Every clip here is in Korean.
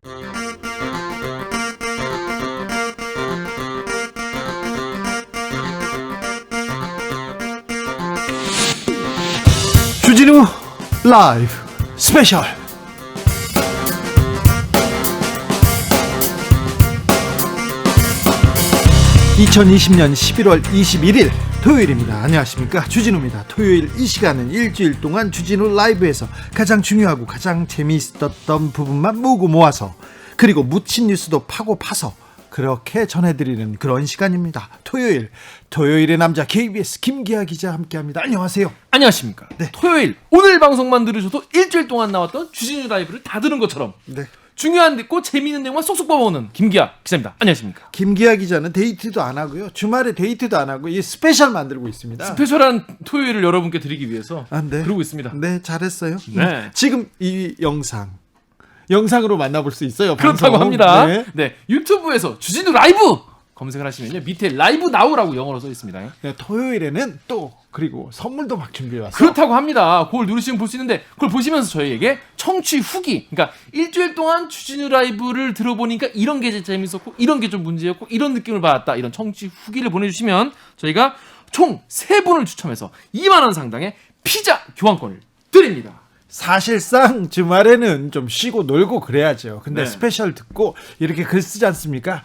주진우 라이브 스페셜. 2020년 11월 21일 토요일입니다. 안녕하십니까, 주진우입니다. 토요일 이 시간은 일주일 동안 주진우 라이브에서 가장 중요하고 가장 재미있었던 부분만 모으고 모아서, 그리고 묻힌 뉴스도 파고 파서 그렇게 전해드리는 그런 시간입니다. 토요일의 남자 KBS 김기아 기자 함께합니다. 안녕하세요. 안녕하십니까. 네. 토요일 오늘 방송만 들으셔도 일주일 동안 나왔던 주진우 라이브를 다 들은 것처럼 네. 중요한 듣고 재미있는 내용만 쏙쏙 뽑아오는 김기아 기자입니다. 안녕하십니까. 김기아 기자는 데이트도 안 하고요, 주말에 데이트도 안 하고 이 스페셜 만들고 있습니다. 스페셜한 토요일을 여러분께 드리기 위해서 네. 그러고 있습니다. 네, 잘했어요. 네. 지금 이 영상으로 만나볼 수 있어요. 그렇다고 방송. 합니다. 네. 네, 유튜브에서 주진우 라이브 검색을 하시면요, 밑에 라이브 나우라고 영어로 써 있습니다. 네, 토요일에는 또 그리고 선물도 막 준비해왔어요. 그렇다고 합니다. 그걸 누르시면 볼 수 있는데, 그걸 보시면서 저희에게 청취 후기, 그러니까 일주일 동안 주진우 라이브를 들어보니까 이런 게 재밌었고 이런 게 좀 문제였고 이런 느낌을 받았다, 이런 청취 후기를 보내주시면 저희가 총 3분을 추첨해서 2만 원 상당의 피자 교환권을 드립니다. 사실상 주말에는 좀 쉬고 놀고 그래야죠. 근데 네. 스페셜 듣고 이렇게 글 쓰지 않습니까?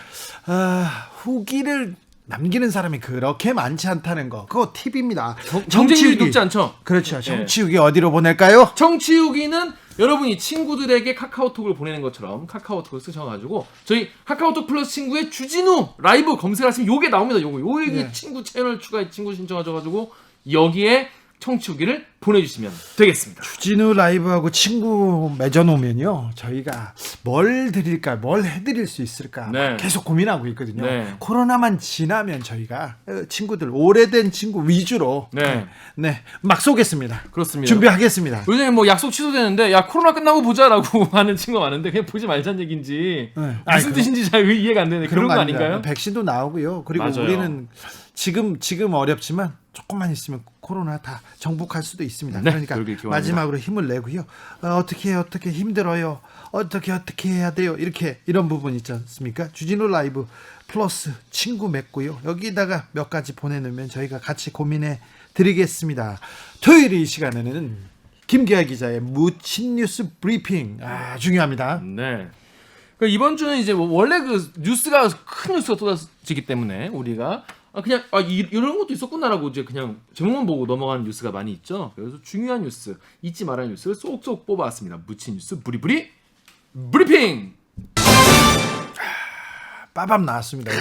후기를 남기는 사람이 그렇게 많지 않다는 거, 그거 팁입니다. 정쟁률이 높지 않죠? 그렇죠. 정치 후기 어디로 보낼까요? 청취 후기는 여러분이 친구들에게 카카오톡을 보내는 것처럼 카카오톡을 쓰셔가지고 저희 카카오톡 플러스 친구에 주진우 라이브 검색하시면 요게 나옵니다. 여기 네. 친구 채널 추가해 친구 신청하셔가지고 여기에 청취 후기를 보내주시면 되겠습니다. 주진우 라이브하고 친구 맺어놓으면요, 저희가 뭘 드릴까, 뭘 해드릴 수 있을까 네. 계속 고민하고 있거든요. 네. 코로나만 지나면 저희가 친구들, 오래된 친구 위주로 네. 막 쏘겠습니다. 그렇습니다. 준비하겠습니다. 요즘에 뭐 약속 취소되는데, 야 코로나 끝나고 보자라고 하는 친구가 많은데 그냥 보지 말자는 얘기인지 네. 무슨 뜻인지 잘 이해가 안 되네. 그런 거 아닙니다. 아닌가요? 백신도 나오고요. 그리고 맞아요. 우리는 지금 어렵지만 조금만 있으면 코로나 다 정복할 수도 있습니다. 네, 그러니까 그러길 기원합니다. 마지막으로 힘을 내고요. 어떻게 힘들어요. 어떻게 해야 돼요. 이런 부분 있지 않습니까? 주진우 라이브 플러스 친구 맺고요. 여기다가 몇 가지 보내놓으면 저희가 같이 고민해 드리겠습니다. 토요일 이 시간에는 김기아 기자의 묻힌 뉴스 브리핑 중요합니다. 네. 그러니까 이번 주는 이제 원래 그 뉴스가 큰 뉴스가 쏟아지기 때문에 우리가 그냥 이런 것도 있었구나라고 이제 그냥 제목만 보고 넘어가는 뉴스가 많이 있죠. 그래서 중요한 뉴스, 잊지 말아야 할 뉴스를 쏙쏙 뽑아왔습니다. 묻힌 뉴스 브리핑. 빠밤 나왔습니다.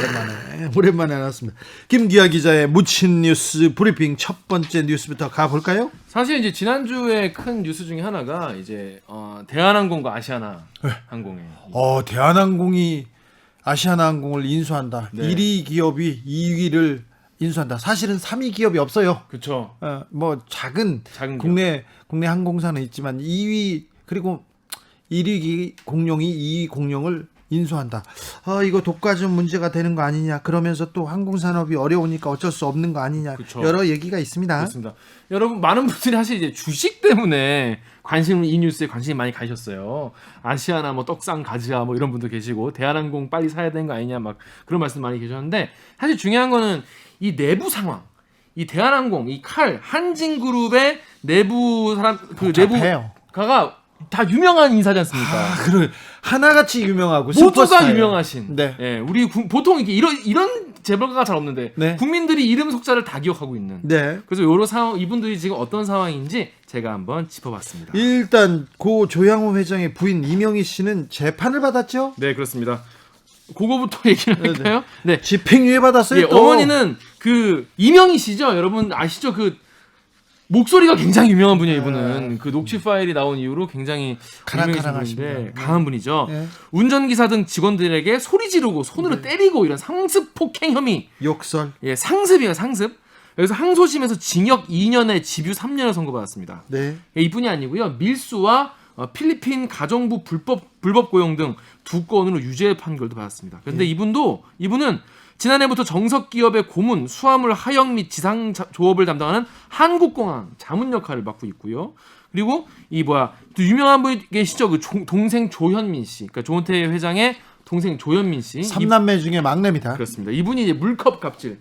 오랜만에 나왔습니다. 김기아 기자의 묻힌 뉴스 브리핑, 첫 번째 뉴스부터 가볼까요? 사실 이제 지난주에 큰 뉴스 중에 하나가 이제 대한항공과 아시아나 항공의 대한항공이 아시아나항공을 인수한다. 네. 1위 기업이 2위를 인수한다. 사실은 3위 기업이 없어요. 그렇죠. 뭐 작은 기업. 국내 항공사는 있지만 2위, 그리고 1위 공룡이 2위 공룡을 인수한다. 이거 독과점 문제가 되는 거 아니냐. 그러면서 또 항공산업이 어려우니까 어쩔 수 없는 거 아니냐. 그쵸. 여러 얘기가 있습니다. 그렇습니다. 여러분, 많은 분들이 사실 이제 주식 때문에 이 뉴스에 관심이 많이 가셨어요. 아시아나 뭐 떡상 가즈아 뭐 이런 분도 계시고, 대한항공 빨리 사야 되는 거 아니냐 막 그런 말씀 많이 계셨는데, 사실 중요한 거는 이 내부 상황. 이 대한항공, 이 한진그룹의 내부 사람, 그 복잡해요. 내부가가 다 유명한 인사지 않습니까? 그래, 하나같이 유명하고 모두가 슈퍼스타예요. 유명하신. 네. 예, 우리 보통 이런 재벌가가 잘 없는데 네. 국민들이 이름 속자를 다 기억하고 있는. 네. 그래서 요런 상황, 이분들이 지금 어떤 상황인지 제가 한번 짚어봤습니다. 일단 고 조양호 회장의 부인 이명희 씨는 재판을 받았죠? 네, 그렇습니다. 그거부터 얘기를 할까요? 네. 집행유예 받았어요. 예, 또. 어머니는 그 이명희 씨죠. 여러분 아시죠? 그 목소리가 굉장히 유명한 분이에요. 이분은 그 녹취 파일이 나온 이후로 굉장히 유명해진 분인데 강한 분이죠. 네. 운전기사 등 직원들에게 소리 지르고 손으로 때리고 이런 상습 폭행 혐의. 욕설. 예, 상습이에요, 상습. 여기서 항소심에서 징역 2년에 집유 3년을 선고받았습니다. 네. 예, 이뿐이 아니고요. 밀수와 필리핀 가정부 불법 고용 등 2건으로 유죄 판결도 받았습니다. 그런데 이분은 지난해부터 정석 기업의 고문, 수화물 하역 및 지상 조업을 담당하는 한국공항 자문 역할을 맡고 있고요. 그리고 또 유명한 분이 계시죠? 그 동생 조현민 씨, 그러니까 조은태 회장의 동생 조현민 씨. 3남매 중에 막내입니다. 그렇습니다. 이분이 이제 물컵 갑질,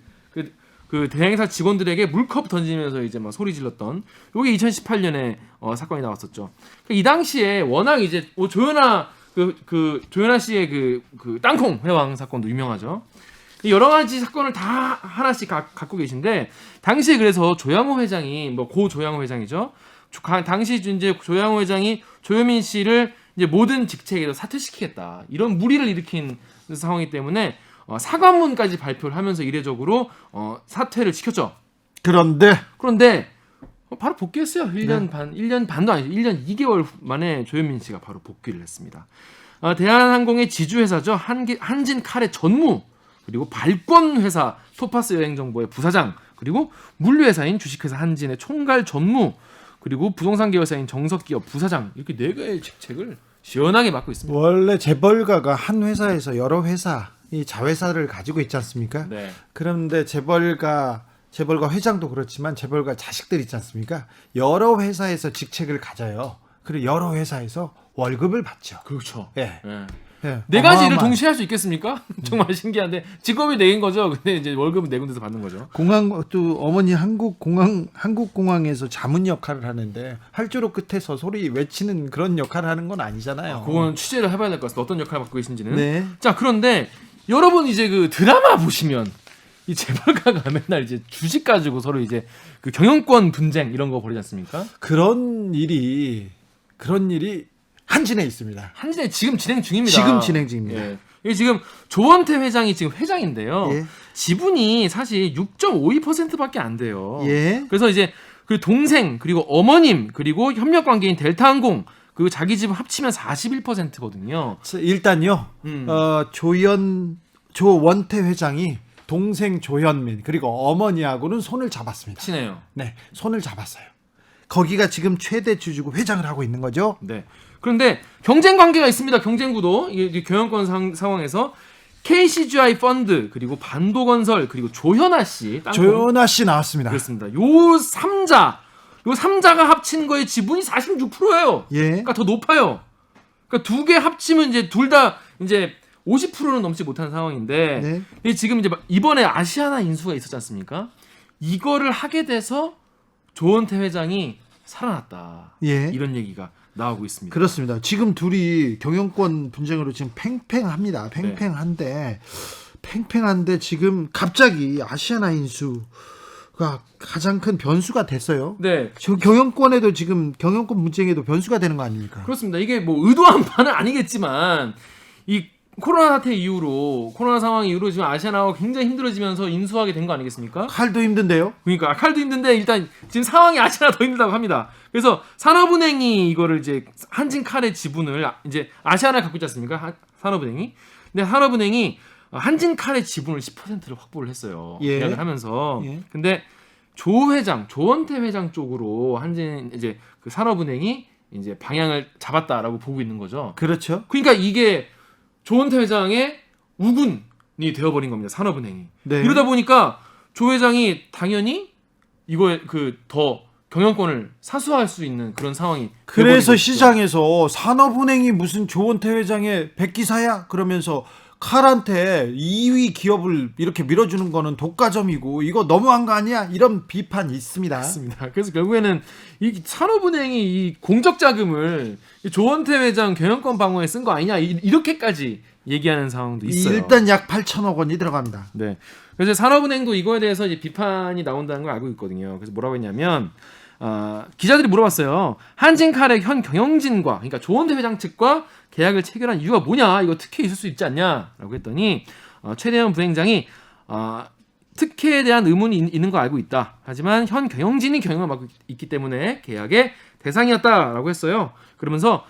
그 대행사 직원들에게 물컵 던지면서 이제 막 소리 질렀던 요게 2018년에 사건이 나왔었죠. 이 당시에 워낙 이제 조연아 씨의 그 땅콩 회왕 사건도 유명하죠. 여러 가지 사건을 다 하나씩 갖고 계신데 당시에 그래서 조양호 회장이 고 조양호 회장이죠. 당시 이제 조양호 회장이 조현민 씨를 이제 모든 직책에서 사퇴시키겠다 이런 무리를 일으킨 상황이기 때문에 사과문까지 발표를 하면서 이례적으로 사퇴를 시켰죠. 그런데 바로 복귀했어요. 1년 반도 아니죠. 1년 2개월 만에 조현민 씨가 바로 복귀를 했습니다. 대한항공의 지주회사죠. 한진칼의 전무, 그리고 발권회사 토파스 여행정보의 부사장, 그리고 물류회사인 주식회사 한진의 총괄 전무, 그리고 부동산 계열사인 정석기업 부사장, 이렇게 4개의 직책을 시원하게 맡고 있습니다. 원래 재벌가가 한 회사에서 여러 회사, 이 자회사를 가지고 있지 않습니까? 네. 그런데 재벌가 회장도 그렇지만 재벌가 자식들 있지 않습니까? 여러 회사에서 직책을 가져요. 그리고 여러 회사에서 월급을 받죠. 그렇죠. 예. 예. 네 가지 일을 동시에 할 수 있겠습니까? 정말 신기한데 직업이 4개인 거죠. 근데 이제 월급은 4군데서 받는 거죠. 또 어머니 한국공항에서 자문 역할을 하는데 활주로 끝에서 소리 외치는 그런 역할을 하는 건 아니잖아요. 그건 취재를 해봐야 될 것 같습니다. 어떤 역할을 맡고 계신지는. 네. 자, 그런데 여러분 이제 그 드라마 보시면 이 재벌가가 맨날 이제 주식 가지고 서로 이제 그 경영권 분쟁 이런 거 벌이지 않습니까? 그런 일이 한진에 있습니다. 한진에 지금 진행 중입니다. 지금 진행 중입니다. 예. 이게 지금 조원태 회장이 지금 회장인데요. 예. 지분이 사실 6.52%밖에 안 돼요. 예. 그래서 이제 그 동생 그리고 어머님 그리고 협력 관계인 델타항공 그 자기 지분 합치면 41%거든요. 일단요. 조원태 회장이 동생 조현민 그리고 어머니하고는 손을 잡았습니다. 친해요. 네, 손을 잡았어요. 거기가 지금 최대 주주고 회장을 하고 있는 거죠. 네. 그런데 경쟁 관계가 있습니다. 경쟁구도 이게 경영권 상황에서 KCGI 펀드 그리고 반도건설 그리고 조현아 씨 나왔습니다. 그렇습니다. 요 3자가 합친 거의 지분이 46%예요. 예. 그러니까 더 높아요. 그러니까 2개 합치면 이제 둘 다 이제 50%는 넘지 못한 상황인데 네. 지금 이제 이번에 아시아나 인수가 있었지 않습니까? 이거를 하게 돼서 조원태 회장이 살아났다. 예. 이런 얘기가 나오고 있습니다. 그렇습니다. 지금 둘이 경영권 분쟁으로 지금 팽팽합니다. 팽팽한데 지금 갑자기 아시아나 인수가 가장 큰 변수가 됐어요. 네. 지금 경영권에도 지금 경영권 분쟁에도 변수가 되는 거 아닙니까? 그렇습니다. 이게 뭐 의도한 바는 아니겠지만 이 코로나 사태 이후로 코로나 상황 이후로 지금 아시아나가 굉장히 힘들어지면서 인수하게 된 거 아니겠습니까? 칼도 힘든데요. 그러니까 칼도 힘든데 일단 지금 상황이 아시아나 더 힘들다고 합니다. 그래서 산업은행이 이거를 이제 한진칼의 지분을 이제 아시아나 갖고 있지 않습니까? 산업은행이. 근데 산업은행이 한진칼의 지분을 10%를 확보를 했어요. 예. 계약을 하면서. 예. 근데 조원태 회장 쪽으로 한진 이제 그 산업은행이 이제 방향을 잡았다라고 보고 있는 거죠. 그렇죠. 그러니까 이게 조원태 회장의 우군이 되어버린 겁니다. 산업은행이. 네. 이러다 보니까 조 회장이 당연히 이거에 더 경영권을 사수할 수 있는 그런 상황이. 그래서 시장에서 산업은행이 무슨 조원태 회장의 백기사야? 그러면서 칼한테 2위 기업을 이렇게 밀어주는 거는 독과점이고 이거 너무한 거 아니야? 이런 비판이 있습니다. 맞습니다. 그래서 결국에는 이 산업은행이 이 공적 자금을 조원태 회장 경영권 방어에 쓴 거 아니냐 이렇게까지 얘기하는 상황도 있어요. 일단 약 8천억 원이 들어갑니다. 네. 그래서 산업은행도 이거에 대해서 이제 비판이 나온다는 걸 알고 있거든요. 그래서 뭐라고 했냐면 기자들이 물어봤어요. 한진칼의 현 경영진과 그러니까 조원태 회장 측과 계약을 체결한 이유가 뭐냐? 이거 특혜 있을 수 있지 않냐?라고 했더니 최대현 부행장이 특혜에 대한 의문이 있는 거 알고 있다. 하지만 현 경영진이 경영을 맡고 있기 때문에 계약의 대상이었다라고 했어요. 그러면서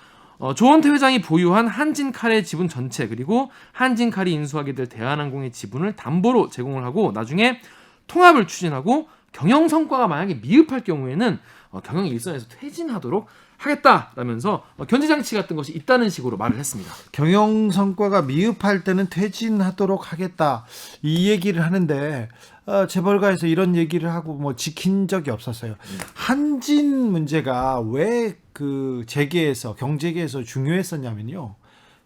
조원태 회장이 보유한 한진칼의 지분 전체 그리고 한진칼이 인수하게 될 대한항공의 지분을 담보로 제공을 하고 나중에 통합을 추진하고 경영 성과가 만약에 미흡할 경우에는 경영 일선에서 퇴진하도록 하겠다라면서 견제 장치 같은 것이 있다는 식으로 말을 했습니다. 경영 성과가 미흡할 때는 퇴진하도록 하겠다 이 얘기를 하는데 재벌가에서 이런 얘기를 하고 뭐 지킨 적이 없었어요. 한진 문제가 왜 그 재계에서 경제계에서 중요했었냐면요.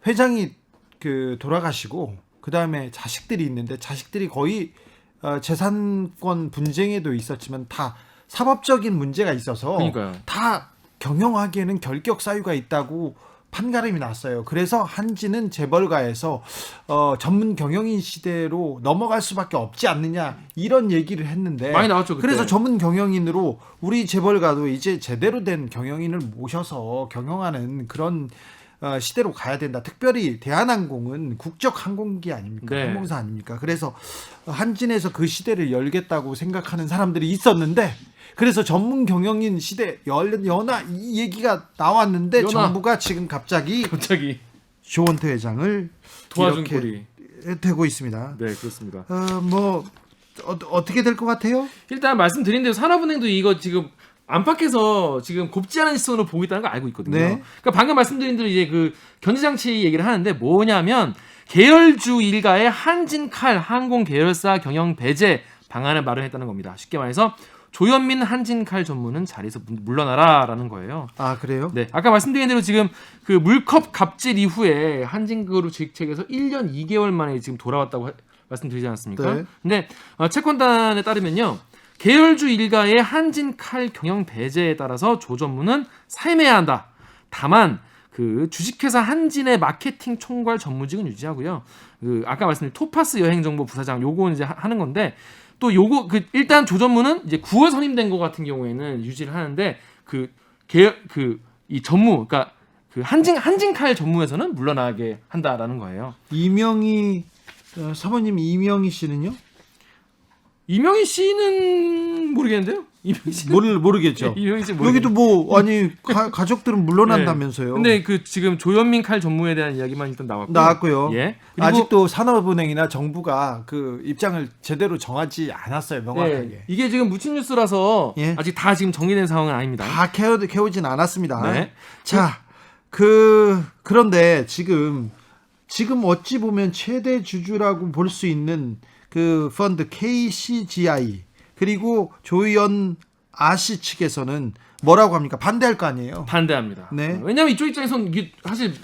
회장이 그 돌아가시고 그 다음에 자식들이 있는데 자식들이 거의 재산권 분쟁에도 있었지만 다 사법적인 문제가 있어서 그러니까요. 다 경영하기에는 결격 사유가 있다고 판가름이 났어요. 그래서 한진은 재벌가에서 전문 경영인 시대로 넘어갈 수밖에 없지 않느냐 이런 얘기를 했는데 많이 나왔죠. 그때. 그래서 전문 경영인으로 우리 재벌가도 이제 제대로 된 경영인을 모셔서 경영하는 그런 시대로 가야 된다. 특별히 대한항공은 국적 항공기 아닙니까? 네. 항공사 아닙니까? 그래서 한진에서 그 시대를 열겠다고 생각하는 사람들이 있었는데 그래서 전문 경영인 시대 연하 이 얘기가 나왔는데 정부가 지금 갑자기 조원태 회장을 도와준 이렇게 꼴이 되고 있습니다. 네, 그렇습니다. 어떻게 될 것 같아요? 일단 말씀드린 대로 산업은행도 이거 지금 안팎에서 지금 곱지 않은 시선으로 보고 있다는 걸 알고 있거든요. 네. 그러니까 방금 말씀드린 대로 이제 그 견제 장치 얘기를 하는데 뭐냐면 계열주 일가의 한진칼 항공 계열사 경영 배제 방안을 마련했다는 겁니다. 쉽게 말해서 조현민 한진칼 전무는 자리에서 물러나라라는 거예요. 아 그래요? 네, 아까 말씀드린 대로 지금 그 물컵 갑질 이후에 한진그룹 직책에서 1년 2개월 만에 지금 돌아왔다고 말씀드리지 않았습니까? 네. 근데 채권단에 따르면요. 계열주 일가의 한진칼 경영 배제에 따라서 조 전무는 사임해야 한다. 다만 그 주식회사 한진의 마케팅 총괄 전무직은 유지하고요. 그 아까 말씀드린 토파스 여행정보 부사장 요거는 이제 하는 건데 또 요거 그 일단 조 전무는 이제 9월 선임된 거 같은 경우에는 유지를 하는데 이 전무 그러니까 그 한진칼 전무에서는 물러나게 한다라는 거예요. 이명희 사모님 이명희 씨는요? 이명희 씨는 모르겠는데요. 이명희 씨는 모르겠죠. 이명희 씨 여기도 뭐 아니 가족들은 물러난다면서요. 근데 그 지금 조현민 칼 전무에 대한 이야기만 일단 나왔고요. 예. 그리고 아직도 산업은행이나 정부가 그 입장을 제대로 정하지 않았어요. 명확하게. 예, 이게 지금 묻힌 뉴스라서 예. 아직 다 지금 정리된 상황은 아닙니다. 다 캐오진 않았습니다. 네. 자, 그런데 지금 어찌 보면 최대 주주라고 볼 수 있는 그 펀드 KCGI 그리고 조현 아씨 측에서는 뭐라고 합니까? 반대할 거 아니에요? 반대합니다. 네. 왜냐하면 이쪽 입장에서는 이게 사실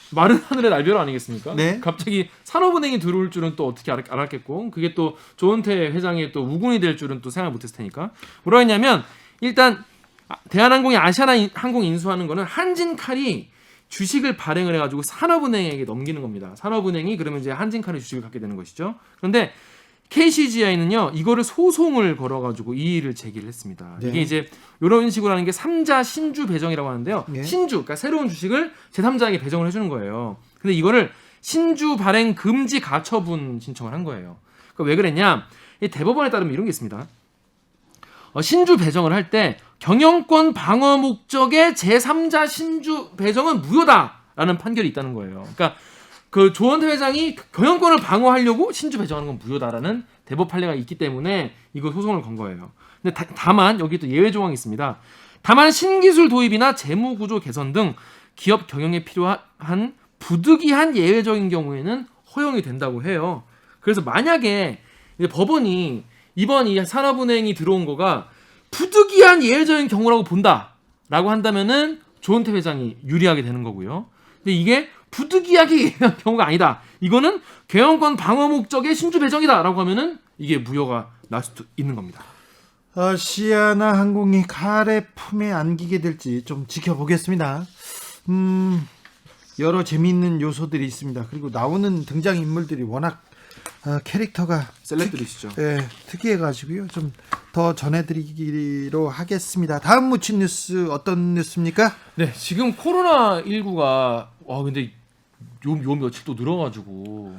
마른 하늘의 날벼락 아니겠습니까? 네. 갑자기 산업은행이 들어올 줄은 또 어떻게 알았겠고 그게 또 조은태 회장의 또 우군이 될 줄은 또 생각 못했을 테니까 뭐라 했냐면 일단 대한항공이 아시아나 항공 인수하는 거는 한진칼이 주식을 발행을 해가지고 산업은행에게 넘기는 겁니다. 산업은행이 그러면 이제 한진칼의 주식을 갖게 되는 것이죠. 그런데 KCGI는요 이거를 소송을 걸어가지고 이의를 제기를 했습니다. 네. 이게 이제 이런 식으로 하는 게 3자 신주 배정이라고 하는데요. 네. 신주, 그러니까 새로운 주식을 제3자에게 배정을 해주는 거예요. 근데 이거를 신주 발행 금지 가처분 신청을 한 거예요. 그러니까 왜 그랬냐? 이 대법원에 따르면 이런 게 있습니다. 신주 배정을 할 때 경영권 방어 목적의 제3자 신주 배정은 무효다라는 판결이 있다는 거예요. 그러니까 그 조원태 회장이 경영권을 방어하려고 신주 배정하는 건 무효다라는 대법 판례가 있기 때문에 이거 소송을 건 거예요. 근데 다만 여기 또 예외 조항이 있습니다. 다만 신기술 도입이나 재무 구조 개선 등 기업 경영에 필요한 부득이한 예외적인 경우에는 허용이 된다고 해요. 그래서 만약에 이제 법원이 이번 이 산업은행이 들어온 거가 부득이한 예외적인 경우라고 본다라고 한다면은 조은태 회장이 유리하게 되는 거고요. 근데 이게 부득이하게 예외적인 경우가 아니다. 이거는 경영권 방어 목적의 신주 배정이다라고 하면은 이게 무효가 날 수도 있는 겁니다. 아시아나 항공이 칼의 품에 안기게 될지 좀 지켜보겠습니다. 여러 재미있는 요소들이 있습니다. 그리고 나오는 등장 인물들이 워낙 캐릭터가 셀럽들이시죠. 특이해가지고요. 좀 더 전해드리기로 하겠습니다. 다음 묻힌 뉴스 어떤 뉴스입니까? 네, 지금 코로나 19가 근데 요 며칠 또 늘어가지고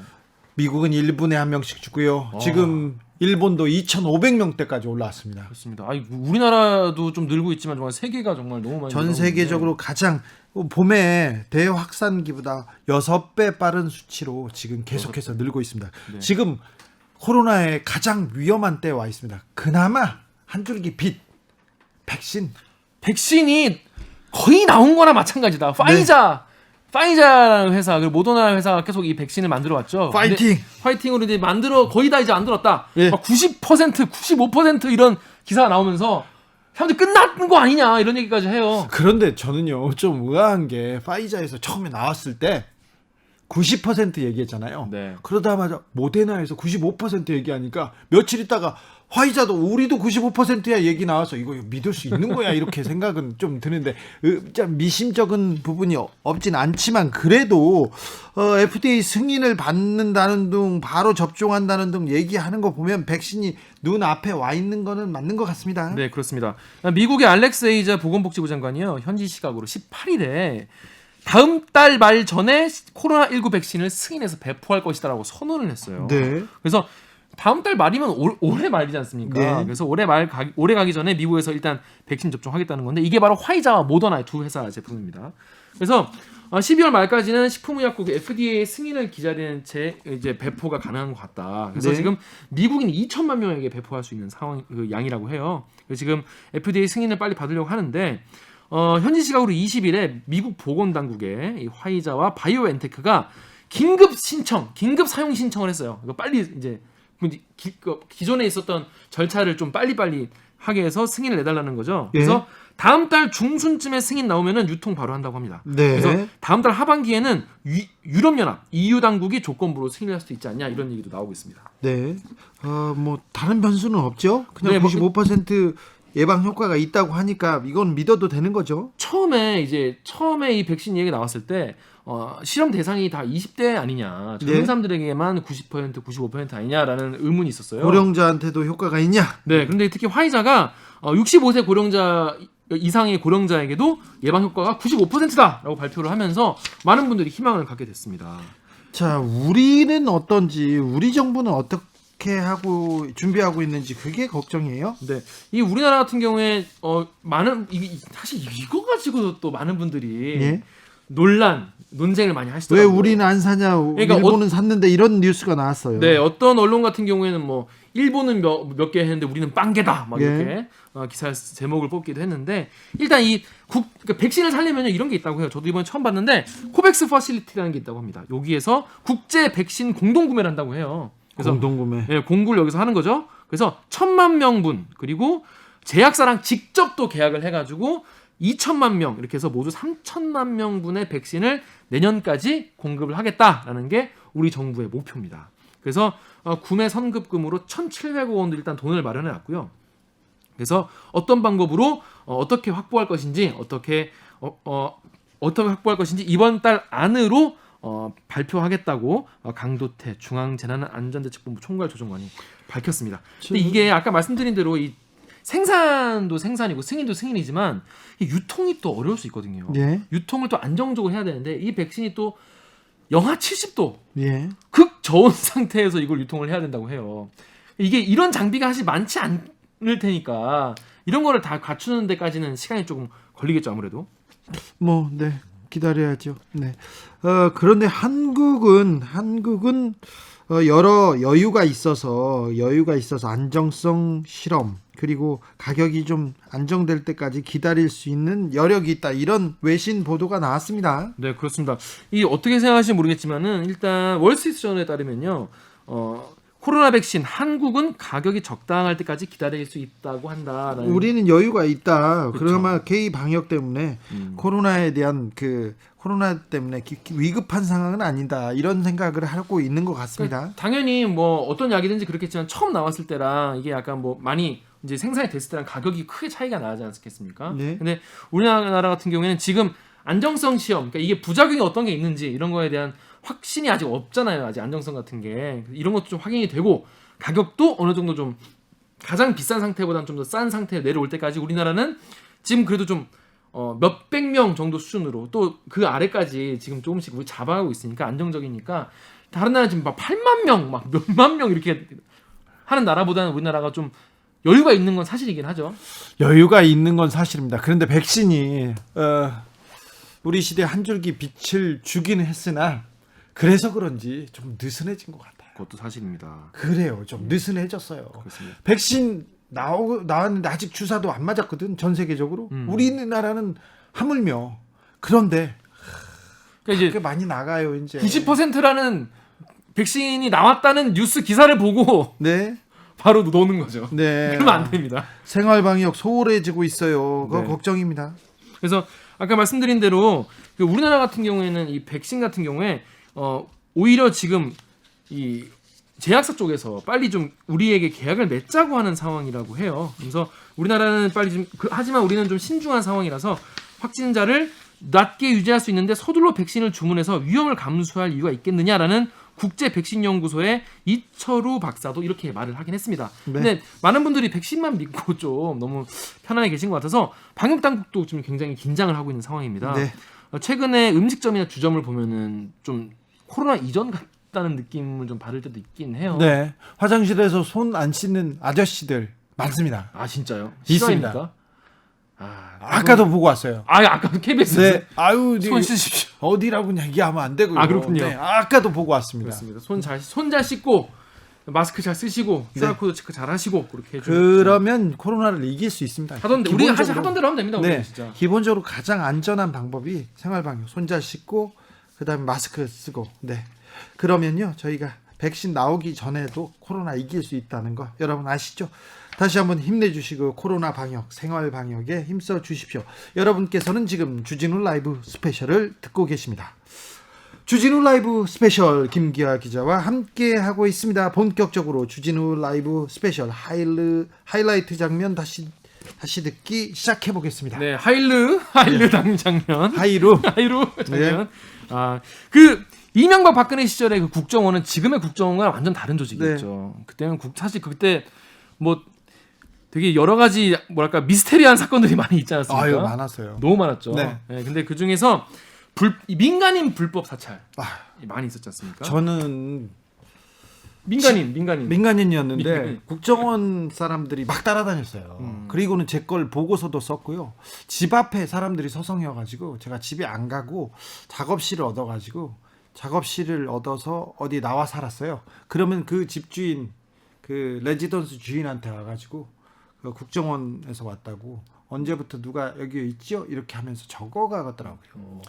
미국은 1분에 한 명씩 죽고요. 지금 일본도 2,500명대까지 올라왔습니다. 그렇습니다. 우리나라도 좀 늘고 있지만 정말 세계가 정말 너무 많이 전 세계적으로 가장 봄에 대확산기보다 6배 빠른 수치로 지금 계속해서 늘고 있습니다. 네. 지금 코로나의 가장 위험한 때에 와 있습니다. 그나마 한 줄기 빛 백신 백신이 거의 나온 거나 마찬가지다. 파이자라는 회사 그리고 모더나 회사가 계속 이 백신을 만들어 왔죠. 파이팅! 파이팅으로 이제 거의 다 이제 만들었다. 예. 막 90%, 95% 이런 기사가 나오면서 사람들이 끝났는 거 아니냐 이런 얘기까지 해요. 그런데 저는요 좀 의아한 게 파이자에서 처음에 나왔을 때 90% 얘기했잖아요. 네. 그러다마자 모데나에서 95% 얘기하니까 며칠 있다가 화이자도 우리도 95%야 얘기 나와서 이거 믿을 수 있는 거야 이렇게 생각은 좀 드는데 좀 미심쩍은 부분이 없진 않지만 그래도 FDA 승인을 받는다는 등 바로 접종한다는 등 얘기하는 거 보면 백신이 눈 앞에 와 있는 거는 맞는 것 같습니다. 네, 그렇습니다. 미국의 알렉스 에이자 보건복지부 장관이요. 현지 시각으로 18일에 다음 달 말 전에 코로나19 백신을 승인해서 배포할 것이다라고 선언을 했어요. 네. 그래서 다음 달 말이면 올해 말이지 않습니까? 네. 그래서 올해 가기 전에 미국에서 일단 백신 접종하겠다는 건데 이게 바로 화이자와 모더나의 두 회사 제품입니다. 그래서 12월 말까지는 식품의약국 FDA 승인을 기다리는 채 이제 배포가 가능한 것 같다. 그래서 네. 지금 미국인 2천만 명에게 배포할 수 있는 상황 양이라고 해요. 그래서 지금 FDA 승인을 빨리 받으려고 하는데 현지 시각으로 20일에 미국 보건당국에 이 화이자와 바이오엔테크가 긴급 사용 신청을 했어요. 이거 빨리 이제 기존에 있었던 절차를 좀 빨리빨리 하게 해서 승인을 내달라는 거죠. 그래서 다음 달 중순쯤에 승인 나오면은 유통 바로 한다고 합니다. 네. 그래서 다음 달 하반기에는 유럽연합 EU 당국이 조건부로 승인할 수도 있지 않냐 이런 얘기도 나오고 있습니다. 네. 뭐 다른 변수는 없죠. 그냥 네, 95% 예방 효과가 있다고 하니까 이건 믿어도 되는 거죠. 처음에 이 백신 얘기 나왔을 때 실험 대상이 다 20대 아니냐 젊은 네. 사람들에게만 90% 95% 아니냐라는 의문이 있었어요. 고령자한테도 효과가 있냐? 네, 그런데 특히 화이자가 65세 고령자 이상의 고령자에게도 예방 효과가 95%다라고 발표를 하면서 많은 분들이 희망을 갖게 됐습니다. 자, 우리는 어떤지, 우리 정부는 어떻게 하고 준비하고 있는지 그게 걱정이에요. 네, 이 우리나라 같은 경우에 사실 이거 가지고도 또 많은 분들이 예? 논쟁을 많이 왜 하시더라고요. 우리는 안 사냐? 그러니까 일본은 샀는데 이런 뉴스가 나왔어요. 네, 어떤 언론 같은 경우에는 뭐 일본은 몇 개 했는데 우리는 빵개다 막 예. 이렇게 기사 제목을 뽑기도 했는데 일단 그러니까 백신을 살려면 이런 게 있다고 해요. 저도 이번에 처음 봤는데 코백스 퍼실리티라는 게 있다고 합니다. 여기에서 국제 백신 공동 구매를 한다고 해요. 그래서 공동구매. 예, 공구를 여기서 하는 거죠. 그래서 1,000만 명분 그리고 제약사랑 직접 또 계약을 해가지고 2천만 명 이렇게 해서 모두 3천만 명분의 백신을 내년까지 공급을 하겠다라는 게 우리 정부의 목표입니다. 그래서 구매 선급금으로 1,700억 원도 일단 돈을 마련해 놨고요. 그래서 어떤 방법으로 어떻게 확보할 것인지 어떻게 확보할 것인지 이번 달 안으로 발표하겠다고 강도태 중앙재난안전대책본부 총괄조정관이 밝혔습니다. 근데 이게 아까 말씀드린 대로 이 생산도 생산이고 승인도 승인이지만 이 유통이 또 어려울 수 있거든요. 예. 유통을 또 안정적으로 해야 되는데 이 백신이 또 영하 70도 예. 극저온 상태에서 이걸 유통을 해야 된다고 해요. 이게 이런 장비가 사실 많지 않을 테니까 이런 거를 다 갖추는 데까지는 시간이 조금 걸리겠죠, 아무래도. 뭐, 네. 기다려야죠. 네. 그런데 한국은 여러 여유가 있어서 안정성 실험 그리고 가격이 좀 안정될 때까지 기다릴 수 있는 여력이 있다. 이런 외신 보도가 나왔습니다. 네, 그렇습니다. 이 어떻게 생각하실지 모르겠지만은 일단 월스트리트저널에 따르면요. 코로나 백신 한국은 가격이 적당할 때까지 기다릴 수 있다고 한다라는. 우리는 여유가 있다. 그렇죠. 그러나 K 방역 때문에 코로나 때문에 위급한 상황은 아니다. 이런 생각을 하고 있는 것 같습니다. 그러니까 당연히 뭐 어떤 약이든지 그렇겠지만 처음 나왔을 때랑 이게 약간 뭐 많이 이제 생산이 됐을 때랑 가격이 크게 차이가 나지 않겠습니까? 네. 근데 우리나라 같은 경우에는 지금 안정성 시험, 그러니까 이게 부작용이 어떤 게 있는지 이런 거에 대한 확신이 아직 없잖아요. 아직 안정성 같은 게 이런 것도 좀 확인이 되고 가격도 어느 정도 좀 가장 비싼 상태보다는 좀 더 싼 상태에 내려올 때까지 우리나라는 지금 그래도 좀 몇백 명 정도 수준으로 또 그 아래까지 지금 조금씩 우리 잡아가고 있으니까 안정적이니까 다른 나라 지금 막 8만 명, 막 몇만 명 이렇게 하는 나라보다는 우리나라가 좀 여유가 있는 건 사실이긴 하죠. 여유가 있는 건 사실입니다. 그런데 백신이 우리 시대 한 줄기 빛을 주기는 했으나 그래서 그런지 좀 느슨해진 것 같아요. 그것도 사실입니다. 그래요. 좀 느슨해졌어요. 그렇습니다. 백신 나왔는데 아직 주사도 안 맞았거든. 전 세계적으로. 우리나라는 하물며. 그런데 그러니까 그렇게 많이 나가요 이제. 90%라는 백신이 나왔다는 뉴스 기사를 보고 네. 바로 노는 거죠. 네. 그러면 안 됩니다. 생활 방역 소홀해지고 있어요. 그거 네. 걱정입니다. 그래서 아까 말씀드린 대로 우리나라 같은 경우에는 이 백신 같은 경우에 오히려 지금 이 제약사 쪽에서 빨리 좀 우리에게 계약을 맺자고 하는 상황이라고 해요. 그래서 우리나라는 빨리 좀 하지만 우리는 좀 신중한 상황이라서 확진자를 낮게 유지할 수 있는데 서둘러 백신을 주문해서 위험을 감수할 이유가 있겠느냐라는 국제 백신 연구소의 이철우 박사도 이렇게 말을 하긴 했습니다. 네. 근데 많은 분들이 백신만 믿고 좀 너무 편안하게 계신 것 같아서 방역 당국도 좀 굉장히 긴장을 하고 있는 상황입니다. 네. 최근에 음식점이나 주점을 보면은 좀 코로나 이전 같다는 느낌을 좀 받을 때도 있긴 해요. 네. 화장실에서 손 안 씻는 아저씨들 많습니다. 아 진짜요? 있습니다. 실화입니까? 아까도 보고 왔어요. 아까도 KBS 네. 아유, 손 씻으십시오. 어디라고 얘기하면 안 되고요. 아, 그렇군요. 네. 아까도 보고 왔습니다. 그렇습니다. 손 잘 씻고 마스크 잘 쓰시고 QR 코드 체크 잘 하시고 그렇게 해주면 그러면 코로나를 이길 수 있습니다. 하던데 우리 하던 대로 하면 됩니다. 네. 우리 진짜. 기본적으로 가장 안전한 방법이 생활방역, 손 잘 씻고 그다음에 마스크 쓰고. 네. 그러면요 저희가 백신 나오기 전에도 코로나 이길 수 있다는 거 여러분 아시죠? 다시 한번 힘내주시고 코로나 방역, 생활 방역에 힘써 주십시오. 여러분께서는 지금 주진우 라이브 스페셜을 듣고 계십니다. 주진우 라이브 스페셜 김기아 기자와 함께 하고 있습니다. 본격적으로 주진우 라이브 스페셜 하이라이트 장면 다시 듣기 시작해 보겠습니다. 네, 하일르 장면. 하이루 장면. 그 이명박 박근혜 시절의 그 국정원은 지금의 국정원과 완전 다른 조직이었죠. 그때는 사실 그때 뭐 되게 여러 가지 뭐랄까 미스테리한 사건들이 많이 있지 않았습니까? 아유 많았어요. 너무 많았죠. 네. 근데 그 중에서 민간인 불법 사찰 많이 있었지 않습니까? 저는 민간인. 민간인이었는데 국정원 사람들이 막 따라다녔어요. 그리고는 제 걸 보고서도 썼고요. 집 앞에 사람들이 서성여가지고 제가 집에 안 가고 작업실을 얻어서 어디 나와 살았어요. 그러면 그 집주인 그 레지던스 주인한테 와가지고 그 국정원에서 왔다고 언제부터 누가 여기 있죠? 이렇게 하면서 적어가더라고요.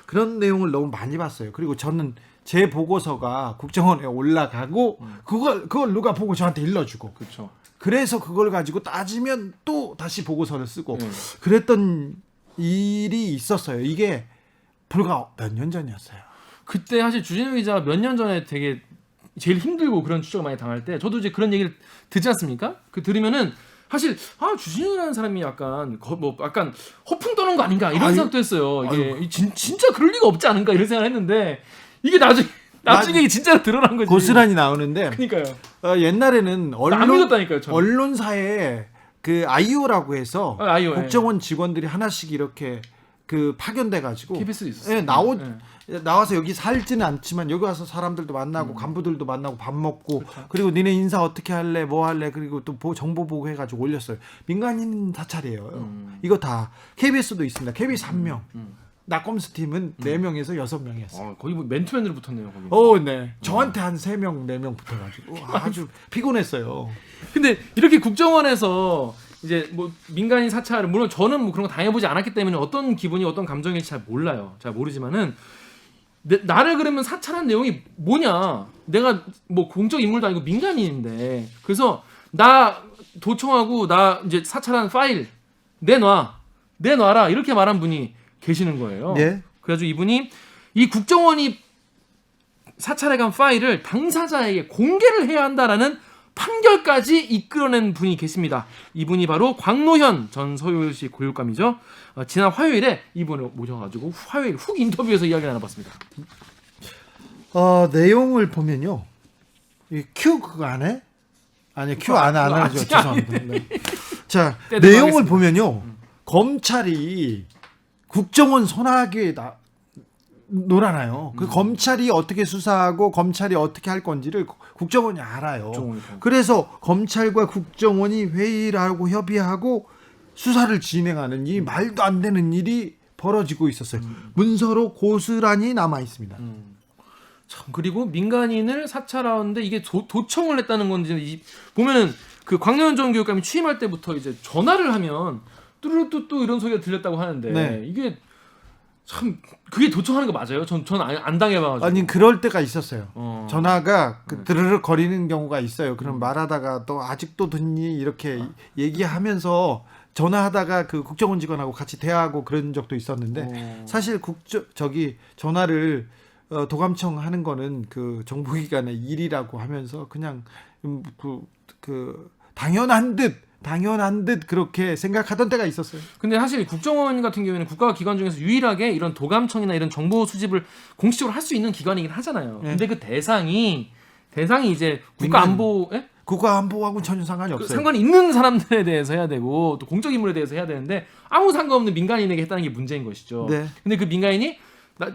그런 내용을 너무 많이 봤어요. 그리고 저는 제 보고서가 국정원에 올라가고 그걸 누가 보고 저한테 일러주고 그렇죠. 그래서 그걸 가지고 따지면 또 다시 보고서를 쓰고 그랬던 일이 있었어요. 이게 불과 몇 년 전이었어요. 그때 사실 주진우 기자가 몇 년 전에 되게 제일 힘들고 그런 추적을 많이 당할 때 저도 이제 그런 얘기를 듣지 않습니까? 그 들으면은 사실 주진우라는 사람이 약간 허풍 떠는 거 아닌가 이런 생각도 했어요. 이게 진짜 그럴 리가 없지 않은가 이런 생각을 했는데 이게 나중에 진짜로 드러난 거지. 고스란히 나오는데. 그러니까요. 옛날에는 안 믿었다니까요. 저는. 언론사에 그 아이오라고 해서 아이오, 국정원 직원들이 하나씩 이렇게 그 파견돼 가지고 KBS도 있었어요. 나와서 여기 살지는 않지만 여기 와서 사람들도 만나고 간부들도 만나고 밥 먹고 그렇죠. 그리고 니네 인사 어떻게 할래 뭐 할래 그리고 또 정보 보고 해가지고 올렸어요. 민간인 사찰이에요. 이거 다 KBS도 있습니다. KBS 1명 낙검수 팀은 4명에서 6명이었어요. 거의 뭐 맨투맨으로 붙었네요. 거기. 네. 저한테 한 3명 4명 붙어가지고 아주 피곤했어요. 근데 이렇게 국정원에서 이제 뭐 민간인 사찰 물론 저는 뭐 그런 거 당해보지 않았기 때문에 어떤 기분이 어떤 감정일지 잘 몰라요. 잘 모르지만은 나를 그러면 사찰한 내용이 뭐냐? 내가 뭐 공적 인물도 아니고 민간인인데 그래서 나 도청하고 나 이제 사찰한 파일 내놔라 이렇게 말한 분이 계시는 거예요. 네. 그래가지고 이분이 이 국정원이 사찰해간 파일을 당사자에게 공개를 해야 한다라는 판결까지 이끌어낸 분이 계십니다. 이분이 바로 광노현 전 서울시 교육감이죠. 지난 화요일에 이분을 모셔가지고 화요일 훅 인터뷰에서 이야기를 나눠봤습니다. 내용을 보면요, 이 큐 그거 안 해? 아니 큐 안 하죠. 죄송합니다. 네. 자 내용을 하겠습니다. 보면요, 검찰이 국정원 손아귀에 놀아나요. 그 검찰이 어떻게 수사하고 검찰이 어떻게 할 건지를 국정원이 알아요. 그래서 검찰과 국정원이 회의를 하고 협의하고 수사를 진행하는 이 말도 안 되는 일이 벌어지고 있었어요. 문서로 고스란히 남아 있습니다. 참 그리고 민간인을 사찰하는데 이게 도청을 했다는 건지 보면은 그 광노현 전 교육감이 취임할 때부터 이제 전화를 하면 뚜루뚜뚜 이런 소리가 들렸다고 하는데 네. 이게 참 그게 도청하는 거 맞아요? 전 안 당해봐가지고. 아니 그럴 때가 있었어요. 어. 전화가 드르륵 거리는 경우가 있어요. 그럼 말하다가 또 아직도 듣니 이렇게 얘기하면서 전화하다가 그 국정원 직원하고 같이 대화하고 그런 적도 있었는데 사실 전화를 도감청 하는 거는 그 정보기관의 일이라고 하면서 그냥 당연한 듯 그렇게 생각하던 때가 있었어요. 근데 사실 국정원 같은 경우에는 국가기관 중에서 유일하게 이런 도감청이나 이런 정보 수집을 공식적으로 할 수 있는 기관이긴 하잖아요. 네. 근데 그 대상이 이제 국가안보 국가안보하고는 전혀 상관이 없어요. 상관이 있는 사람들에 대해서 해야 되고 또 공적 인물에 대해서 해야 되는데 아무 상관없는 민간인에게 했다는 게 문제인 것이죠. 네. 근데 그 민간인이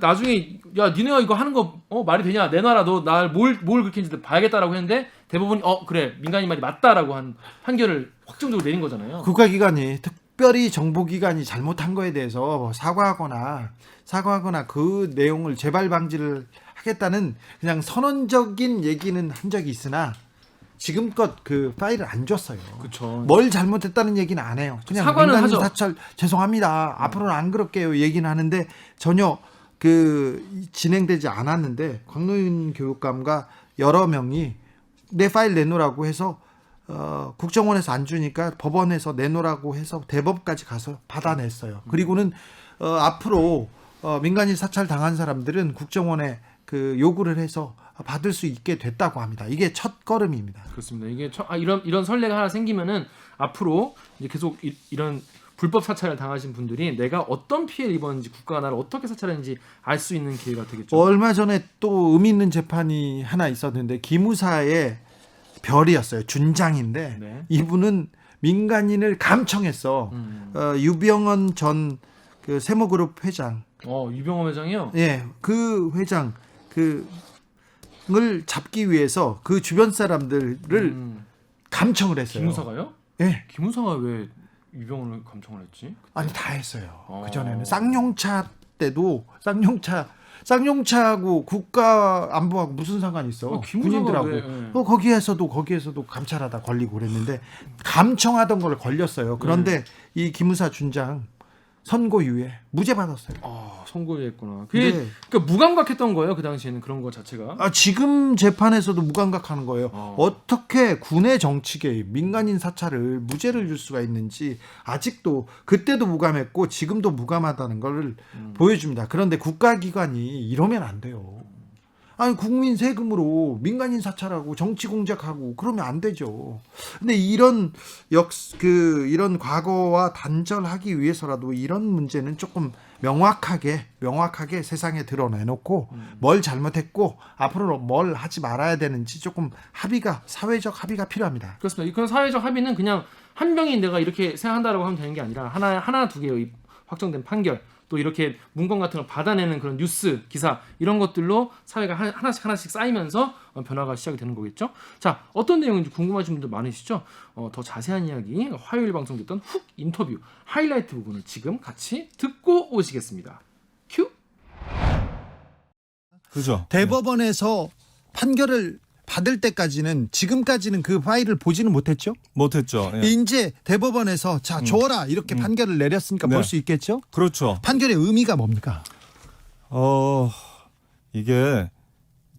나중에 야 니네가 이거 하는 거 말이 되냐 내놔라 너 날 뭘 그렇게 했는지 봐야겠다라고 했는데 대법원이 그래 민간인 말이 맞다라고 한 판결을 확정적으로 내린 거잖아요. 국가기관이 특별히 정보기관이 잘못한 거에 대해서 사과하거나 그 내용을 재발 방지를 하겠다는 그냥 선언적인 얘기는 한 적이 있으나 지금껏 그 파일을 안 줬어요. 그렇죠. 뭘 잘못했다는 얘기는 안 해요. 그냥 사과는 민간인 하죠. 사찰 죄송합니다. 앞으로는 안 그럴게요. 얘기는 하는데 전혀 진행되지 않았는데 광노현 교육감과 여러 명이 내 파일 내놓으라고 해서 국정원에서 안 주니까 법원에서 내놓으라고 해서 대법까지 가서 받아냈어요. 그리고는 앞으로 민간인 사찰 당한 사람들은 국정원에 그 요구를 해서 받을 수 있게 됐다고 합니다. 이게 첫 걸음입니다. 그렇습니다. 이게 이런 선례가 하나 생기면은 앞으로 이제 계속 이런 불법 사찰을 당하신 분들이 내가 어떤 피해를 입었는지 국가가 나를 어떻게 사찰했는지 알 수 있는 기회가 되겠죠. 얼마 전에 또 의미 있는 재판이 하나 있었는데 기무사의 별이었어요. 준장인데 네. 이분은 민간인을 감청했어. 유병헌 전 그 세모그룹 회장. 유병헌 회장이요? 예, 그 회장 을 잡기 위해서 그 주변 사람들을 감청을 했어요. 기무사가요? 예. 기무사가 왜 유병헌을 감청을 했지? 아니 다 했어요. 그 전에는 쌍용차 때도 쌍용차하고 국가안보하고 무슨 상관이 있어? 기무사가 군인들하고 거기에서도 감찰하다 걸리고 그랬는데 감청하던 걸 걸렸어요. 그런데 이 기무사 준장 선고유예 무죄 받았어요. 선고유예했구나. 그게 그러니까 무감각했던 거예요 그 당시에는 그런 거 자체가. 지금 재판에서도 무감각하는 거예요. 어떻게 군의 정치 개입, 민간인 사찰을 무죄를 줄 수가 있는지 아직도 그때도 무감했고 지금도 무감하다는 걸 보여줍니다. 그런데 국가기관이 이러면 안 돼요. 아니 국민 세금으로 민간인 사찰하고 정치 공작하고 그러면 안 되죠. 근데 이런 과거와 단절하기 위해서라도 이런 문제는 조금 명확하게 세상에 드러내놓고 뭘 잘못했고 앞으로 뭘 하지 말아야 되는지 조금 사회적 합의가 필요합니다. 그렇습니다. 그런 사회적 합의는 그냥 한 명이 내가 이렇게 생각한다라고 하면 되는 게 아니라 하나 두 개의 확정된 판결 또 이렇게 문건 같은 걸 받아내는 그런 뉴스 기사 이런 것들로 사회가 하나씩 쌓이면서 변화가 시작이 되는 거겠죠. 자, 어떤 내용인지 궁금하신 분들 많으시죠? 더 자세한 이야기 화요일 방송됐던 훅 인터뷰 하이라이트 부분을 지금 같이 듣고 오시겠습니다. 큐. 그죠. 대법원에서 판결을 받을 때까지는 지금까지는 그 파일을 보지는 못했죠. 못했죠. 예. 이제 대법원에서 줘라 이렇게 판결을 내렸으니까 네. 볼 수 있겠죠. 그렇죠. 판결의 의미가 뭡니까? 이게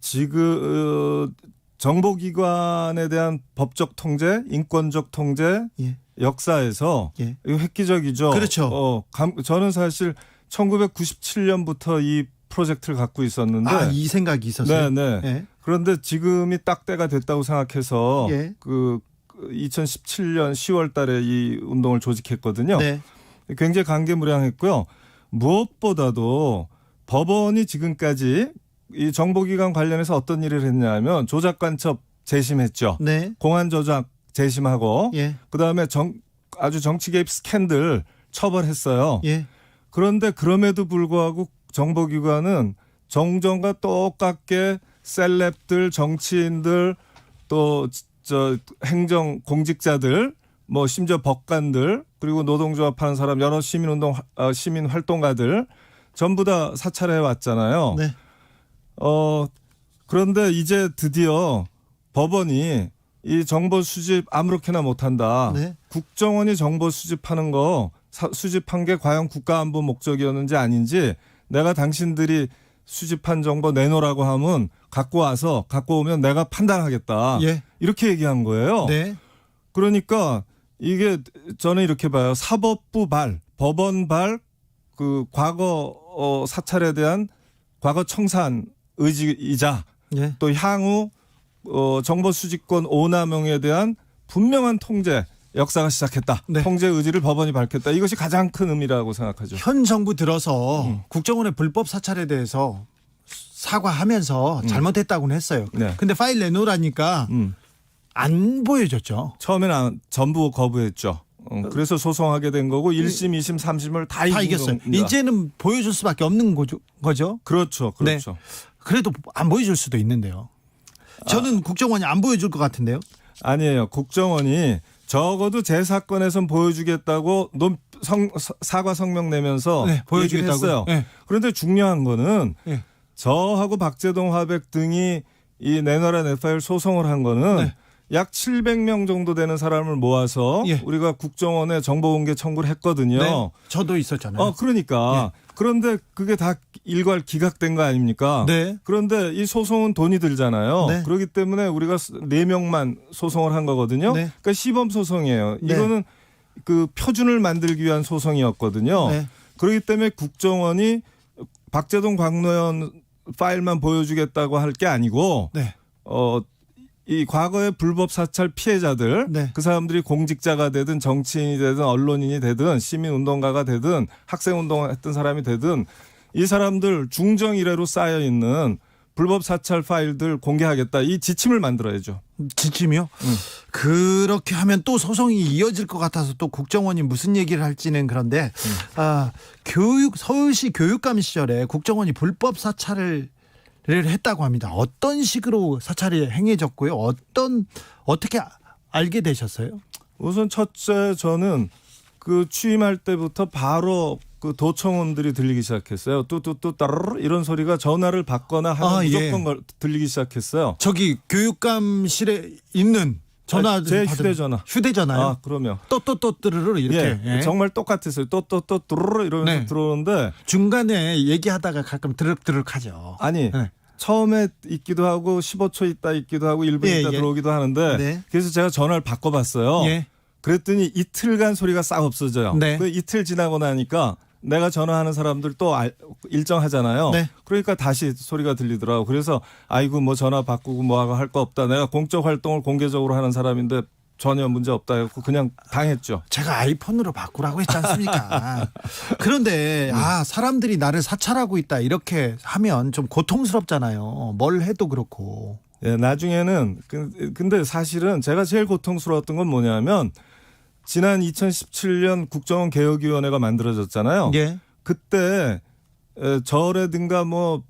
지금 정보기관에 대한 법적 통제, 인권적 통제, 예. 역사에서 예. 이거 획기적이죠. 그렇죠. 저는 사실 1997년부터 이 프로젝트를 갖고 있었는데 이 생각이 있었어요. 네. 예. 그런데 지금이 딱 때가 됐다고 생각해서 예. 2017년 10월 달에 이 운동을 조직했거든요. 네. 굉장히 감개무량했고요. 무엇보다도 법원이 지금까지 이 정보기관 관련해서 어떤 일을 했냐면 조작간첩 재심했죠. 네. 공안 조작 재심하고 예. 그다음에 아주 정치 개입 스캔들 처벌했어요. 예. 그런데 그럼에도 불구하고 정보기관은 정정과 똑같게 셀럽들, 정치인들, 또 행정 공직자들, 뭐 심지어 법관들, 그리고 노동조합 하는 사람, 여러 시민 활동가들 전부 다 사찰해 왔잖아요. 네. 그런데 이제 드디어 법원이 이 정보 수집 아무렇게나 못한다. 네. 국정원이 정보 수집하는 거 수집한 게 과연 국가안보 목적이었는지 아닌지 내가 당신들이 수집한 정보 내놓으라고 하면 갖고 오면 내가 판단하겠다. 예. 이렇게 얘기한 거예요. 네. 그러니까 이게 저는 이렇게 봐요. 사법부 발, 법원 발, 그 과거 사찰에 대한 과거 청산 의지이자 예. 또 향후 정보 수집권 오남용에 대한 분명한 통제 역사가 시작했다. 네. 통제 의지를 법원이 밝혔다. 이것이 가장 큰 의미라고 생각하죠. 현 정부 들어서 국정원의 불법 사찰에 대해서 사과하면서 잘못했다고는 했어요. 네. 근데 파일 내놓으라니까 안 보여줬죠. 처음에는 전부 거부했죠. 그래서 소송하게 된 거고 1심, 2심, 3심을 다 이겼어요. 겁니다. 이제는 보여줄 수밖에 없는 거죠. 그렇죠. 네. 그렇죠. 그래도 안 보여줄 수도 있는데요. 저는 국정원이 안 보여줄 것 같은데요. 아니에요. 국정원이 적어도 제 사건에선 보여주겠다고 사과 성명 내면서 네, 보여주겠다고. 얘기를 했어요. 네. 그런데 중요한 거는 네. 저하고 박재동 화백 등이 이 내놔라 내 파일 소송을 한 거는 네. 약 700명 정도 되는 사람을 모아서 예. 우리가 국정원에 정보공개 청구를 했거든요. 네. 저도 있었잖아요. 그러니까 그런데 그게 다 일괄 기각된 거 아닙니까? 네. 그런데 이 소송은 돈이 들잖아요. 네. 그렇기 때문에 우리가 4명만 소송을 한 거거든요. 네. 그러니까 시범 소송이에요. 네. 이거는 그 표준을 만들기 위한 소송이었거든요. 네. 그렇기 때문에 국정원이 박재동 광노현 파일만 보여주겠다고 할 게 아니고 네. 이 과거의 불법 사찰 피해자들 네. 그 사람들이 공직자가 되든 정치인이 되든 언론인이 되든 시민운동가가 되든 학생운동을 했던 사람이 되든 이 사람들 중정 이래로 쌓여 있는 불법 사찰 파일들 공개하겠다. 이 지침을 만들어야죠. 지침이요? 그렇게 하면 또 소송이 이어질 것 같아서 또 국정원이 무슨 얘기를 할지는 그런데 서울시 교육감 시절에 국정원이 불법 사찰을 했다고 합니다. 어떤 식으로 사찰이 행해졌고요? 어떻게 알게 되셨어요? 우선 첫째 저는 그 취임할 때부터 바로 그 도청음들이 들리기 시작했어요. 뚜뚜뚜 따르르 이런 소리가 전화를 받거나 하면 무조건 들리기 시작했어요. 저기 교육감실에 있는 전화 제 휴대전화. 휴대전화요? 그러면 또또또르르 이렇게 예, 정말 똑같았어요. 또또또 뚜르르 이러면서 네. 들어오는데 중간에 얘기하다가 가끔 드륵드륵하죠. 아니 네. 처음에 있기도 하고 15초 있다 있기도 하고 1분 있다 들어오기도 하는데 네. 그래서 제가 전화를 바꿔봤어요. 예. 그랬더니 이틀간 소리가 싹 없어져요. 네. 그 이틀 지나고 나니까 내가 전화하는 사람들 또 일정하잖아요. 네. 그러니까 다시 소리가 들리더라고. 그래서 아이고 뭐 전화 바꾸고 뭐 할 거 없다. 내가 공적 활동을 공개적으로 하는 사람인데 전혀 문제 없다 해서 그냥 당했죠. 제가 아이폰으로 바꾸라고 했지 않습니까? 그런데 사람들이 나를 사찰하고 있다 이렇게 하면 좀 고통스럽잖아요. 뭘 해도 그렇고. 예, 나중에는 근데 사실은 제가 제일 고통스러웠던 건 뭐냐면 지난 2017년 국정원 개혁위원회가 만들어졌잖아요. 예. 그때 저라든가 뭐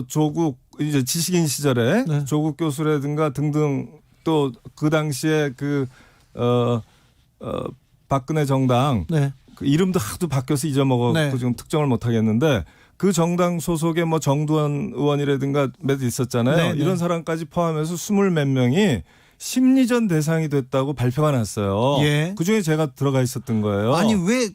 조국 이제 지식인 시절에 네. 조국 교수라든가 등등 또 그 당시에 박근혜 정당 네. 그 이름도 하도 바뀌어서 잊어먹었고 네. 지금 특정을 못 하겠는데 그 정당 소속의 뭐 정두환 의원이라든가 몇 있었잖아요. 네, 네. 이런 사람까지 포함해서 20 몇 명이 심리전 대상이 됐다고 발표가 났어요. 예. 그중에 제가 들어가 있었던 거예요. 아니 왜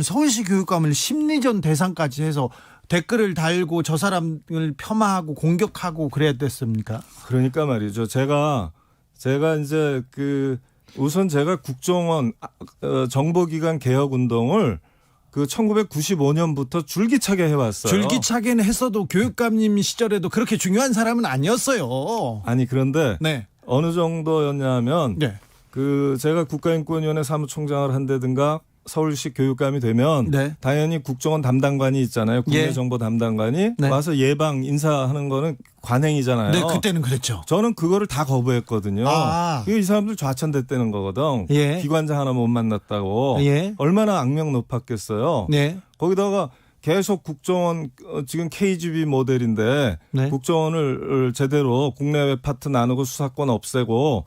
서울시 교육감을 심리전 대상까지 해서 댓글을 달고 저 사람을 폄하하고 공격하고 그래야 됐습니까? 그러니까 말이죠. 제가 이제 우선 제가 국정원 정보기관 개혁 운동을 그 1995년부터 줄기차게 해왔어요. 줄기차게는 했어도 교육감님 시절에도 그렇게 중요한 사람은 아니었어요. 아니 그런데 네. 어느 정도였냐면 네. 제가 국가인권위원회 사무총장을 한다든가 서울시 교육감이 되면 네. 당연히 국정원 담당관이 있잖아요. 국내정보 담당관이 네. 와서 예방 인사하는 거는 관행이잖아요. 네, 그때는 그랬죠. 저는 그거를 다 거부했거든요. 이 사람들 좌천됐다는 거거든. 예. 기관장 하나 못 만났다고. 예. 얼마나 악명 높았겠어요. 네. 거기다가 계속 국정원 지금 KGB 모델인데 네. 국정원을 제대로 국내외 파트 나누고 수사권 없애고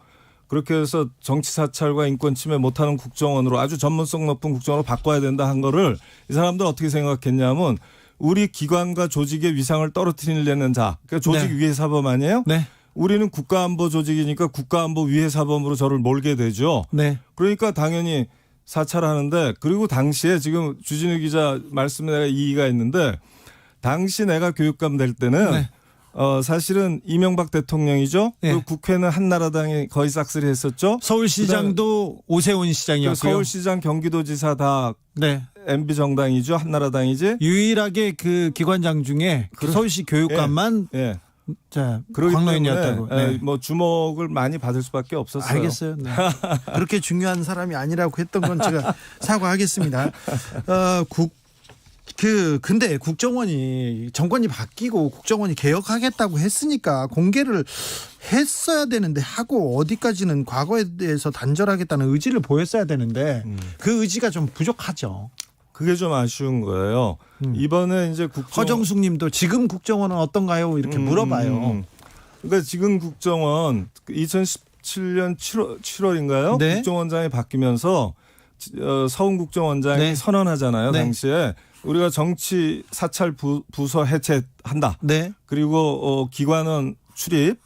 그렇게 해서 정치 사찰과 인권 침해 못하는 국정원으로 아주 전문성 높은 국정원으로 바꿔야 된다 한 거를 이 사람들 어떻게 생각했냐면 우리 기관과 조직의 위상을 떨어뜨리려는 자, 그러니까 조직 네. 위해 사범 아니에요? 네. 우리는 국가안보 조직이니까 국가안보위해 사범으로 저를 몰게 되죠. 네. 그러니까 당연히 사찰하는데, 그리고 당시에 지금 주진우 기자 말씀에 내가 이의가 있는데, 당시 내가 교육감 될 때는 네. 사실은 이명박 대통령이죠. 네. 그리고 국회는 한나라당이 거의 싹쓸이 했었죠. 서울시장도 오세훈 시장이었고요. 서울시장, 경기도지사 다 네. MB 정당이죠. 한나라당이지. 유일하게 그 기관장 중에 서울시 교육감만 예. 자, 그러기 광로인이었다고. 때문에 네. 뭐 주목을 많이 받을 수밖에 없었어요. 알겠어요. 네. 그렇게 중요한 사람이 아니라고 했던 건 제가 사과하겠습니다. 근데 국정원이 정권이 바뀌고 국정원이 개혁하겠다고 했으니까 공개를 했어야 되는데 하고 어디까지는 과거에 대해서 단절하겠다는 의지를 보였어야 되는데 그 의지가 좀 부족하죠. 그게 좀 아쉬운 거예요. 이번에 이제 허정숙 님도 지금 국정원은 어떤가요? 이렇게 물어봐요. 그러니까 지금 국정원 2017년 7월인가요? 네. 국정원장이 바뀌면서 서훈 국정원장이 네. 선언하잖아요. 네. 당시에 우리가 정치 사찰 부서 해체한다. 네. 그리고 기관원 출입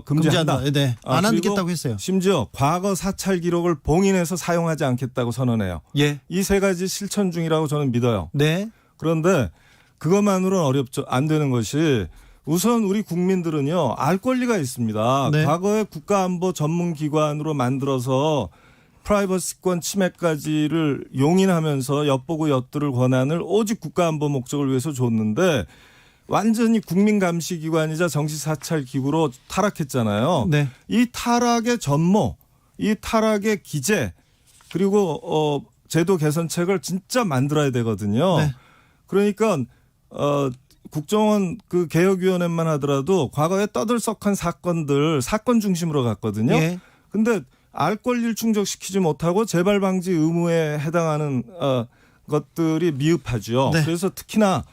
금지한다. 네. 안 그리고 하겠다고 했어요. 심지어 과거 사찰 기록을 봉인해서 사용하지 않겠다고 선언해요. 예. 이 세 가지 실천 중이라고 저는 믿어요. 네. 그런데 그것만으로는 어렵죠. 안 되는 것이, 우선 우리 국민들은요, 알 권리가 있습니다. 네. 과거에 국가안보 전문기관으로 만들어서 프라이버시권 침해까지를 용인하면서 엿보고 엿들을 권한을 오직 국가안보 목적을 위해서 줬는데, 완전히 국민감시기관이자 정치사찰기구로 타락했잖아요. 네. 이 타락의 전모, 이 타락의 기재, 그리고 제도 개선책을 진짜 만들어야 되거든요. 네. 그러니까 국정원 그 개혁위원회만 하더라도 과거에 떠들썩한 사건들 사건 중심으로 갔거든요. 예. 근데 알 권리를 충족시키지 못하고 재발 방지 의무에 해당하는 것들이 미흡하죠. 네. 그래서 특히나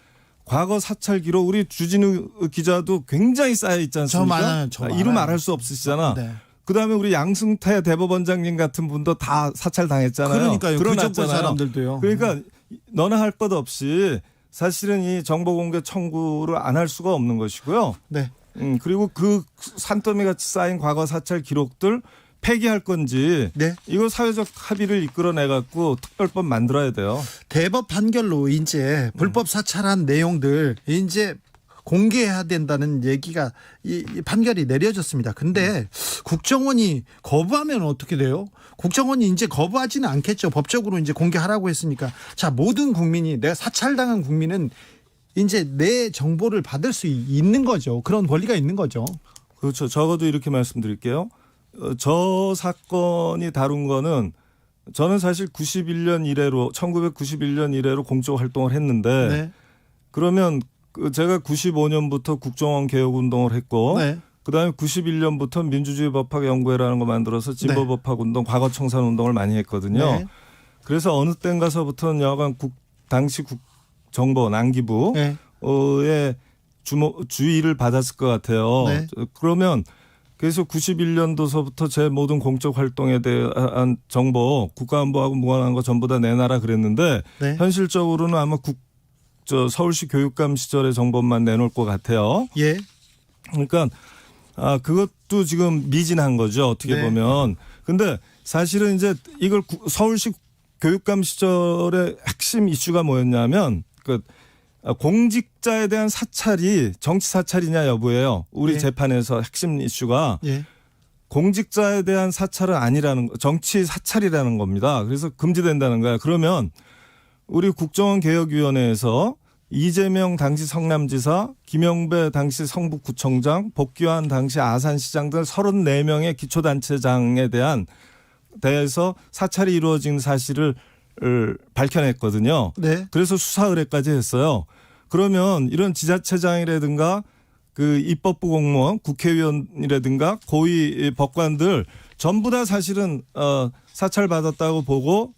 과거 사찰 기록, 우리 주진우 기자도 굉장히 쌓여 있지 않습니까? 저 많아요. 이름 말할 수 없으시잖아. 네. 그다음에 우리 양승태 대법원장님 같은 분도 다 사찰 당했잖아요. 그러니까요. 그 정권 드러났잖아요. 사람들도요. 그러니까 너나 할 것 없이 사실은 이 정보 공개 청구를 안 할 수가 없는 것이고요. 네. 그리고 그 산더미 같이 쌓인 과거 사찰 기록들 폐기할 건지, 네. 이거 사회적 합의를 이끌어내 갖고 특별법 만들어야 돼요. 대법 판결로 이제 불법 사찰한 내용들 이제 공개해야 된다는 얘기가 이 판결이 내려졌습니다. 근데 국정원이 거부하면 어떻게 돼요? 국정원이 이제 거부하지는 않겠죠. 법적으로 이제 공개하라고 했으니까. 자, 모든 국민이, 내가 사찰당한 국민은 이제 내 정보를 받을 수 있는 거죠. 그런 권리가 있는 거죠. 그렇죠. 적어도 이렇게 말씀드릴게요. 저 사건이 다룬 거는, 저는 사실 1991년 이래로 공적 활동을 했는데, 네. 그러면 제가 95년부터 국정원 개혁 운동을 했고, 네. 그다음에 91년부터 민주주의 법학 연구회라는 거 만들어서 진보 네. 법학 운동, 과거 청산 운동을 많이 했거든요. 네. 그래서 어느 때인가서부터는 여간 당시 국정보 남기부의 네. 주의를 받았을 것 같아요. 네. 그러면 그래서 91년도서부터 제 모든 공적 활동에 대한 정보, 국가안보하고 무관한 거 전부 다 내놔라 그랬는데, 네. 현실적으로는 아마 서울시 교육감 시절의 정보만 내놓을 것 같아요. 예. 그러니까 그것도 지금 미진한 거죠, 어떻게 네. 보면. 근데 사실은 이제 이걸 서울시 교육감 시절의 핵심 이슈가 뭐였냐면, 공직자에 대한 사찰이 정치 사찰이냐 여부예요. 우리 예. 재판에서 핵심 이슈가 예. 공직자에 대한 사찰은 아니라는 거, 정치 사찰이라는 겁니다. 그래서 금지된다는 거야. 그러면 우리 국정원 개혁위원회에서 이재명 당시 성남지사, 김영배 당시 성북구청장, 복귀한 당시 아산시장 등 34명의 기초단체장에 대해서 사찰이 이루어진 사실을 밝혀냈거든요. 네. 그래서 수사 의뢰까지 했어요. 그러면 이런 지자체장이라든가 그 입법부 공무원, 국회의원이라든가 고위 법관들 전부 다 사실은 사찰 받았다고 보고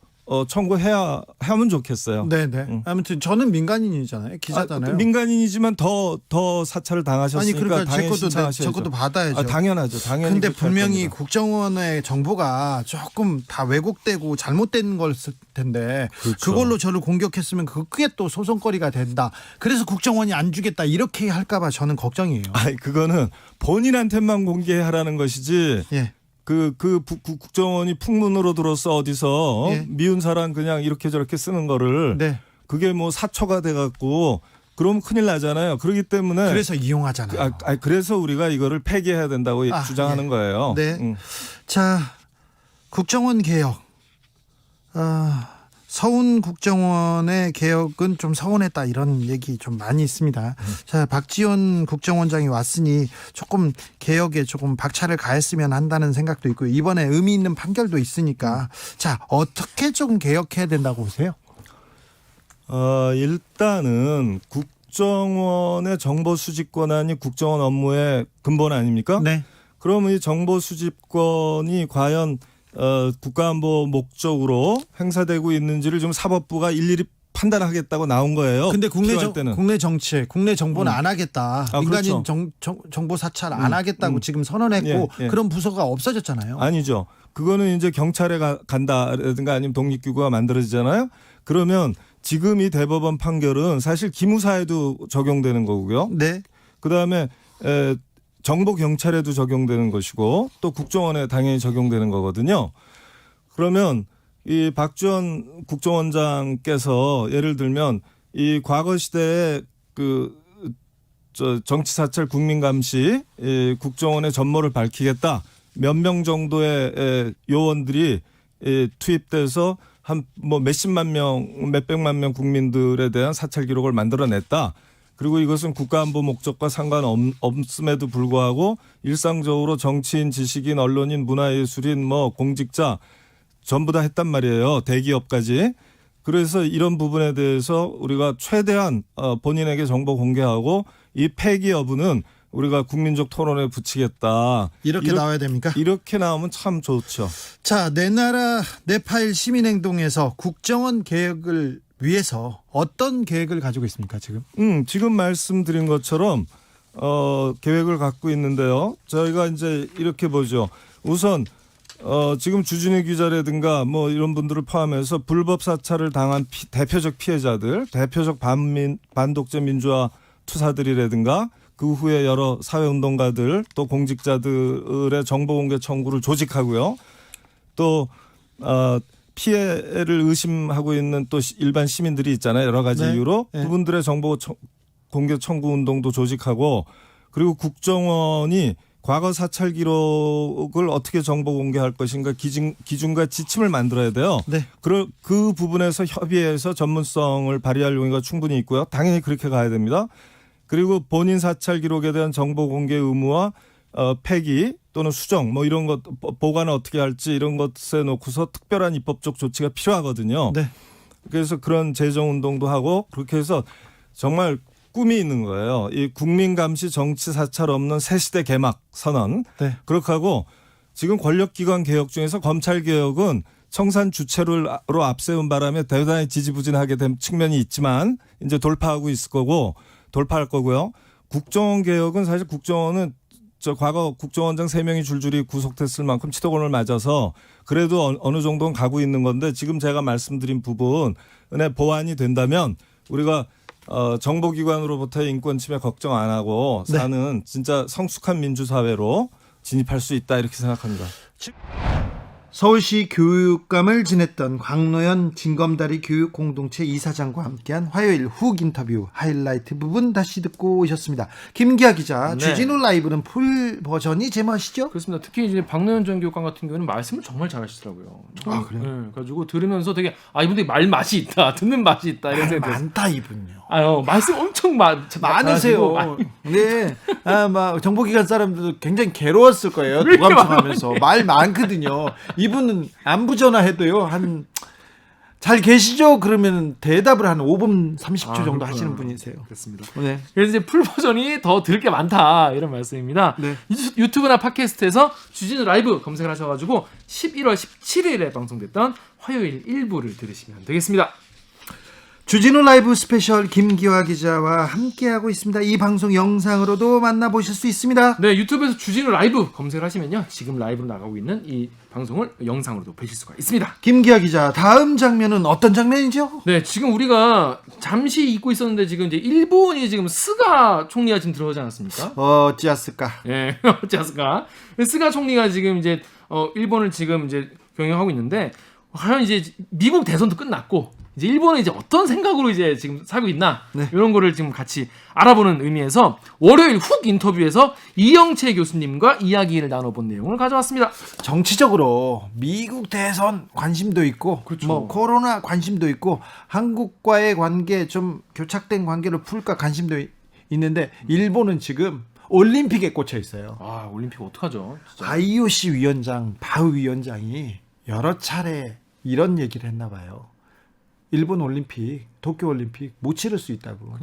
청구하면 좋겠어요. 네네. 아무튼 저는 민간인이잖아요. 기자잖아요. 민간인이지만 더 사찰을 당하셨으니까 아니 그러니까 당연히 제 신청하셔야죠. 것도 받아야죠. 당연하죠. 당연히. 근데 그렇게 할 분명히 겁니다. 국정원의 정보가 조금 다 왜곡되고 잘못된 걸 쓸 텐데 그렇죠. 그걸로 저를 공격했으면 그게 또 소송거리가 된다. 그래서 국정원이 안 주겠다 이렇게 할까봐 저는 걱정이에요. 그거는 본인한테만 공개하라는 것이지. 예. 국정원이 풍문으로 들어서 어디서 예. 미운 사람 그냥 이렇게 저렇게 쓰는 거를 네. 그게 뭐 사초가 돼갖고 그러면 큰일 나잖아요. 그렇기 때문에 그래서 이용하잖아요. 그래서 우리가 이거를 폐기해야 된다고 주장하는 예. 거예요. 네. 자, 국정원 개혁. 서훈 국정원의 개혁은 좀 서운했다 이런 얘기 좀 많이 있습니다. 자, 박지원 국정원장이 왔으니 조금 개혁에 조금 박차를 가했으면 한다는 생각도 있고 이번에 의미 있는 판결도 있으니까 자, 어떻게 좀 개혁해야 된다고 보세요? 일단은 국정원의 정보 수집 권한이 국정원 업무의 근본 아닙니까? 네. 그러면 이 정보 수집권이 과연 국가안보 목적으로 행사되고 있는지를 좀 사법부가 일일이 판단하겠다고 나온 거예요. 근데 필요할 때는. 국내 정치, 국내 정보는 안 하겠다. 민간인 그렇죠. 정보 사찰 안 하겠다고 지금 선언했고 예. 그런 부서가 없어졌잖아요. 아니죠. 그거는 이제 경찰에 간다라든가 아니면 독립기구가 만들어지잖아요. 그러면 지금 이 대법원 판결은 사실 기무사에도 적용되는 거고요. 네. 그다음에 정보 경찰에도 적용되는 것이고 또 국정원에 당연히 적용되는 거거든요. 그러면 이 박지원 국정원장께서 예를 들면 이 과거 시대에 정치 사찰 국민 감시 국정원의 전모를 밝히겠다. 몇 명 정도의 요원들이 투입돼서 한 뭐 몇십만 명, 몇백만 명 국민들에 대한 사찰 기록을 만들어냈다. 그리고 이것은 국가안보 목적과 상관없음에도 불구하고 일상적으로 정치인, 지식인, 언론인, 문화예술인, 뭐 공직자 전부 다 했단 말이에요. 대기업까지. 그래서 이런 부분에 대해서 우리가 최대한 본인에게 정보 공개하고 이 폐기 여부는 우리가 국민적 토론에 붙이겠다. 이렇게 나와야 됩니까? 이렇게 나오면 참 좋죠. 자, 내 나라 내 파일 시민행동에서 국정원 개혁을 위해서 어떤 계획을 가지고 있습니까 지금? 지금 말씀드린 것처럼 계획을 갖고 있는데요. 저희가 이제 이렇게 보죠. 우선 지금 주진우 기자라든가 뭐 이런 분들을 포함해서 불법 사찰을 당한 대표적 피해자들, 대표적 반독재 민주화 투사들이라든가 그 후에 여러 사회운동가들 또 공직자들의 정보공개 청구를 조직하고요. 또 피해를 의심하고 있는 또 일반 시민들이 있잖아요. 여러 가지 네. 이유로 네. 그분들의 정보 공개 청구 운동도 조직하고 그리고 국정원이 과거 사찰 기록을 어떻게 정보 공개할 것인가 기준과 지침을 만들어야 돼요. 네. 그 부분에서 협의해서 전문성을 발휘할 용의가 충분히 있고요. 당연히 그렇게 가야 됩니다. 그리고 본인 사찰 기록에 대한 정보 공개 의무와 폐기 또는 수정 뭐 이런 것 보관을 어떻게 할지 이런 것에 놓고서 특별한 입법적 조치가 필요하거든요. 네. 그래서 그런 재정 운동도 하고 그렇게 해서 정말 꿈이 있는 거예요. 이 국민 감시 정치 사찰 없는 새 시대 개막 선언. 네. 그렇게 하고 지금 권력기관 개혁 중에서 검찰 개혁은 청산 주체로 앞세운 바람에 대단히 지지부진하게 된 측면이 있지만 이제 돌파할 거고요. 국정원 개혁은 사실 국정원은 과거 국정원장 3명이 줄줄이 구속됐을 만큼 치도곤을 맞아서 그래도 어느 정도는 가고 있는 건데 지금 제가 말씀드린 부분에 보완이 된다면 우리가 정보기관으로부터의 인권 침해 걱정 안 하고 네. 사는 진짜 성숙한 민주사회로 진입할 수 있다 이렇게 생각합니다. 서울시 교육감을 지냈던 광노현 진검다리 교육공동체 이사장과 함께한 화요일 훅 인터뷰 하이라이트 부분 다시 듣고 오셨습니다. 김기아 기자, 네. 주진우 라이브는 풀 버전이 제맛이죠? 그렇습니다. 특히 이제 박노현 전 교육감 같은 경우는 말씀을 정말 잘하시더라고요. 아, 그래요? 네, 그래가지고 들으면서 되게 이분들이 말 맛이 있다, 듣는 맛이 있다 이런 생각이 들었어요. 많다 이분요. 말씀 엄청 많으세요. 잘하시고, 네, 막 정보기관 사람들도 굉장히 괴로웠을 거예요. 도감청하면서 말 많거든요. 이분은 안부 전화해도요 잘 계시죠? 그러면 대답을 한 5분 30초 정도 그렇구나. 하시는 분이세요. 그렇습니다. 네. 그래서 이제 풀 버전이 더 들을 게 많다 이런 말씀입니다. 네. 유튜브나 팟캐스트에서 주진우 라이브 검색을 하셔가지고 11월 17일에 방송됐던 화요일 1부를 들으시면 되겠습니다. 주진우 라이브 스페셜 김기화 기자와 함께하고 있습니다. 이 방송 영상으로도 만나보실 수 있습니다. 네, 유튜브에서 주진우 라이브 검색을 하시면요, 지금 라이브로 나가고 있는 이 방송을 영상으로도 보실 수가 있습니다. 김기화 기자, 다음 장면은 어떤 장면이죠? 네, 지금 우리가 잠시 잊고 있었는데 지금 이제 일본이 지금 스가 총리가 지금 들어오지 않았습니까? 어찌했을까? 예, 어찌했을까? 스가 총리가 지금 이제 일본을 지금 이제 경영하고 있는데, 과연 이제 미국 대선도 끝났고 이제 일본이 이제 어떤 생각으로 이제 지금 살고 있나, 네. 이런 거를 지금 같이 알아보는 의미에서 월요일 훅 인터뷰에서 이영채 교수님과 이야기를 나눠본 내용을 가져왔습니다. 정치적으로 미국 대선 관심도 있고, 그렇죠. 뭐 코로나 관심도 있고, 한국과의 관계 좀 교착된 관계를 풀까 관심도 있는데, 일본은 지금 올림픽에 꽂혀 있어요. 아, 올림픽 어떡하죠? 진짜. IOC 위원장 바흐 위원장이 여러 차례 이런 얘기를 했나 봐요. 일본 올림픽, 도쿄 올림픽 못 치를 수 있다고.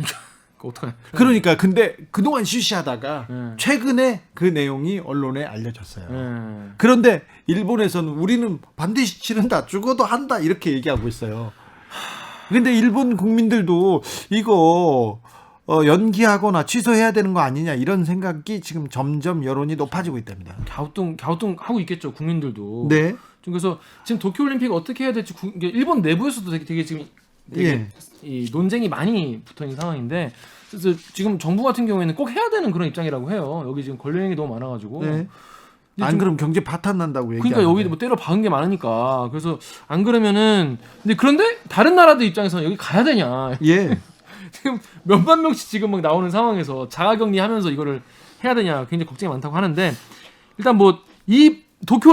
어떡해? 그러니까 근데 그동안 쉬쉬하다가 네. 최근에 그 내용이 언론에 알려졌어요. 예. 그런데 일본에서는 우리는 반드시 치른다, 죽어도 한다 이렇게 얘기하고 있어요. 근데 일본 국민들도 이거 연기하거나 취소해야 되는 거 아니냐 이런 생각이 지금 점점 여론이 높아지고 있답니다. 갸우뚱하고 있겠죠, 국민들도. 네. 그래서 지금 도쿄올림픽 어떻게 해야 될지 이게 일본 내부에서도 되게 지금 되게 예. 이 논쟁이 많이 붙어 있는 상황인데, 그래서 지금 정부 같은 경우에는 꼭 해야 되는 그런 입장이라고 해요. 여기 지금 권력이 너무 많아가지고. 네. 근데 안 좀- 그러면 경제 파탄 난다고 얘기하는데. 그러니까 여기 뭐 때려 박은 게 많으니까, 그래서 안 그러면은, 그런데 다른 나라들 입장에서는 여기 가야 되냐. 예. 지금 몇만 명씩 지금 막 나오는 상황에서 자가격리하면서 이거를 해야 되냐 굉장히 걱정이 많다고 하는데, 일단 뭐 이 도쿄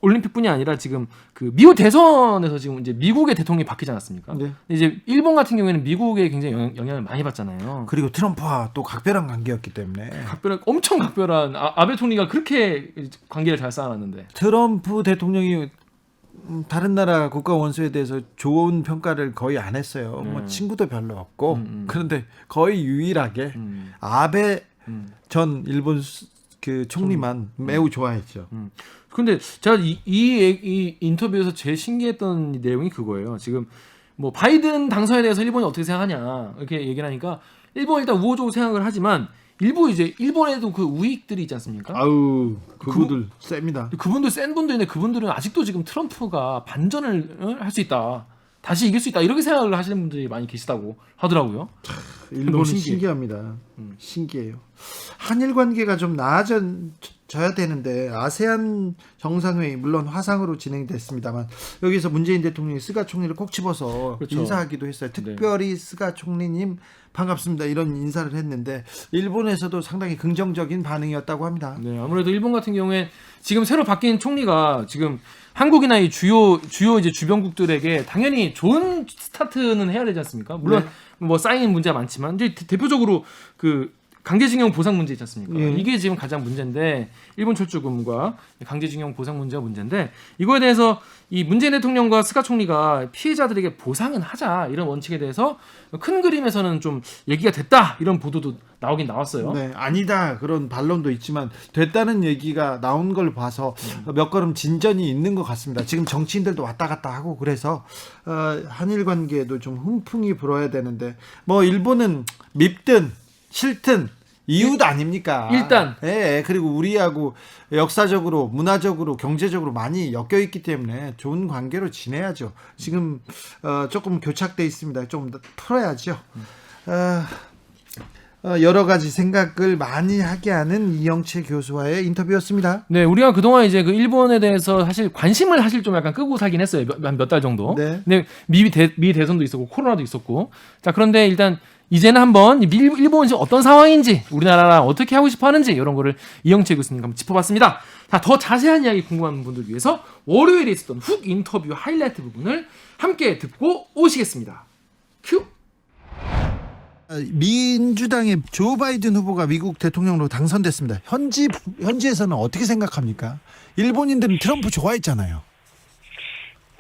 올림픽뿐이 아니라 지금 그 미국 대선에서 지금 이제 미국의 대통령이 바뀌지 않았습니까? 네. 이제 일본 같은 경우에는 미국에 굉장히 영향을 많이 받잖아요. 그리고 트럼프와 또 각별한 관계였기 때문에 엄청 각별한 아베 총리가 그렇게 관계를 잘 쌓아놨는데. 트럼프 대통령이 다른 나라 국가 원수에 대해서 좋은 평가를 거의 안 했어요. 뭐 친구도 별로 없고. 그런데 거의 유일하게 아베 전 일본 그 총리만 매우 좋아했죠. 근데 제가 이 인터뷰에서 제일 신기했던 내용이 그거예요. 지금 뭐 바이든 당선에 대해서 일본이 어떻게 생각하냐 이렇게 얘기를 하니까, 일본 일단 우호적으로 생각을 하지만 일부 이제 일본에도 그 우익들이 있지 않습니까? 아우, 그분들 셉니다. 그분들 센 분도 있는데 그분들은 아직도 지금 트럼프가 반전을 할 수 있다, 다시 이길 수 있다 이렇게 생각을 하시는 분들이 많이 계시다고 하더라고요. 일본은 너무 신기해. 신기합니다. 신기해요. 한일 관계가 좀 나아져야 되는데, 아세안 정상회의 물론 화상으로 진행됐습니다만 여기서 문재인 대통령이 스가 총리를 꼭 집어서 그렇죠. 인사하기도 했어요. 특별히 스가 총리님 반갑습니다 이런 인사를 했는데, 일본에서도 상당히 긍정적인 반응이었다고 합니다. 네, 아무래도 일본 같은 경우에 지금 새로 바뀐 총리가 지금 한국이나 이 주요 이제 주변국들에게 당연히 좋은 스타트는 해야 되지 않습니까? 물론 뭐 쌓인 문제가 많지만 이제 대표적으로 그 강제징용 보상 문제 있지 않습니까? 예. 이게 지금 가장 문제인데, 일본 철조금과 강제징용 보상 문제가 문제인데, 이거에 대해서 이 문재인 대통령과 스가 총리가 피해자들에게 보상은 하자 이런 원칙에 대해서 큰 그림에서는 좀 얘기가 됐다 이런 보도도 나오긴 나왔어요. 네, 아니다 그런 반론도 있지만 됐다는 얘기가 나온 걸 봐서 몇 걸음 진전이 있는 것 같습니다. 지금 정치인들도 왔다 갔다 하고 그래서 한일 관계도 좀 훈풍이 불어야 되는데, 뭐 일본은 밉든 싫든 이웃 아닙니까? 일단. 예, 그리고 우리하고 역사적으로, 문화적으로, 경제적으로 많이 엮여 있기 때문에 좋은 관계로 지내야죠. 지금 조금 교착돼 있습니다. 좀 더 풀어야죠. 여러 가지 생각을 많이 하게 하는 이영채 교수와의 인터뷰였습니다. 네, 우리가 그동안 이제 그 일본에 대해서 사실 관심을 사실 좀 약간 끄고 살긴 했어요. 몇 달 정도. 네. 근데 미 대선도 있었고 코로나도 있었고. 자, 그런데 일단 이제는 한번 일본은 지금 어떤 상황인지, 우리나라랑 어떻게 하고 싶어 하는지 이런 거를 이영채 교수님과 한번 짚어봤습니다. 자, 더 자세한 이야기 궁금한 분들 위해서 월요일에 있었던 훅 인터뷰 하이라이트 부분을 함께 듣고 오시겠습니다. 큐! 민주당의 조 바이든 후보가 미국 대통령으로 당선됐습니다. 현지에서는 어떻게 생각합니까? 일본인들은 트럼프 좋아했잖아요.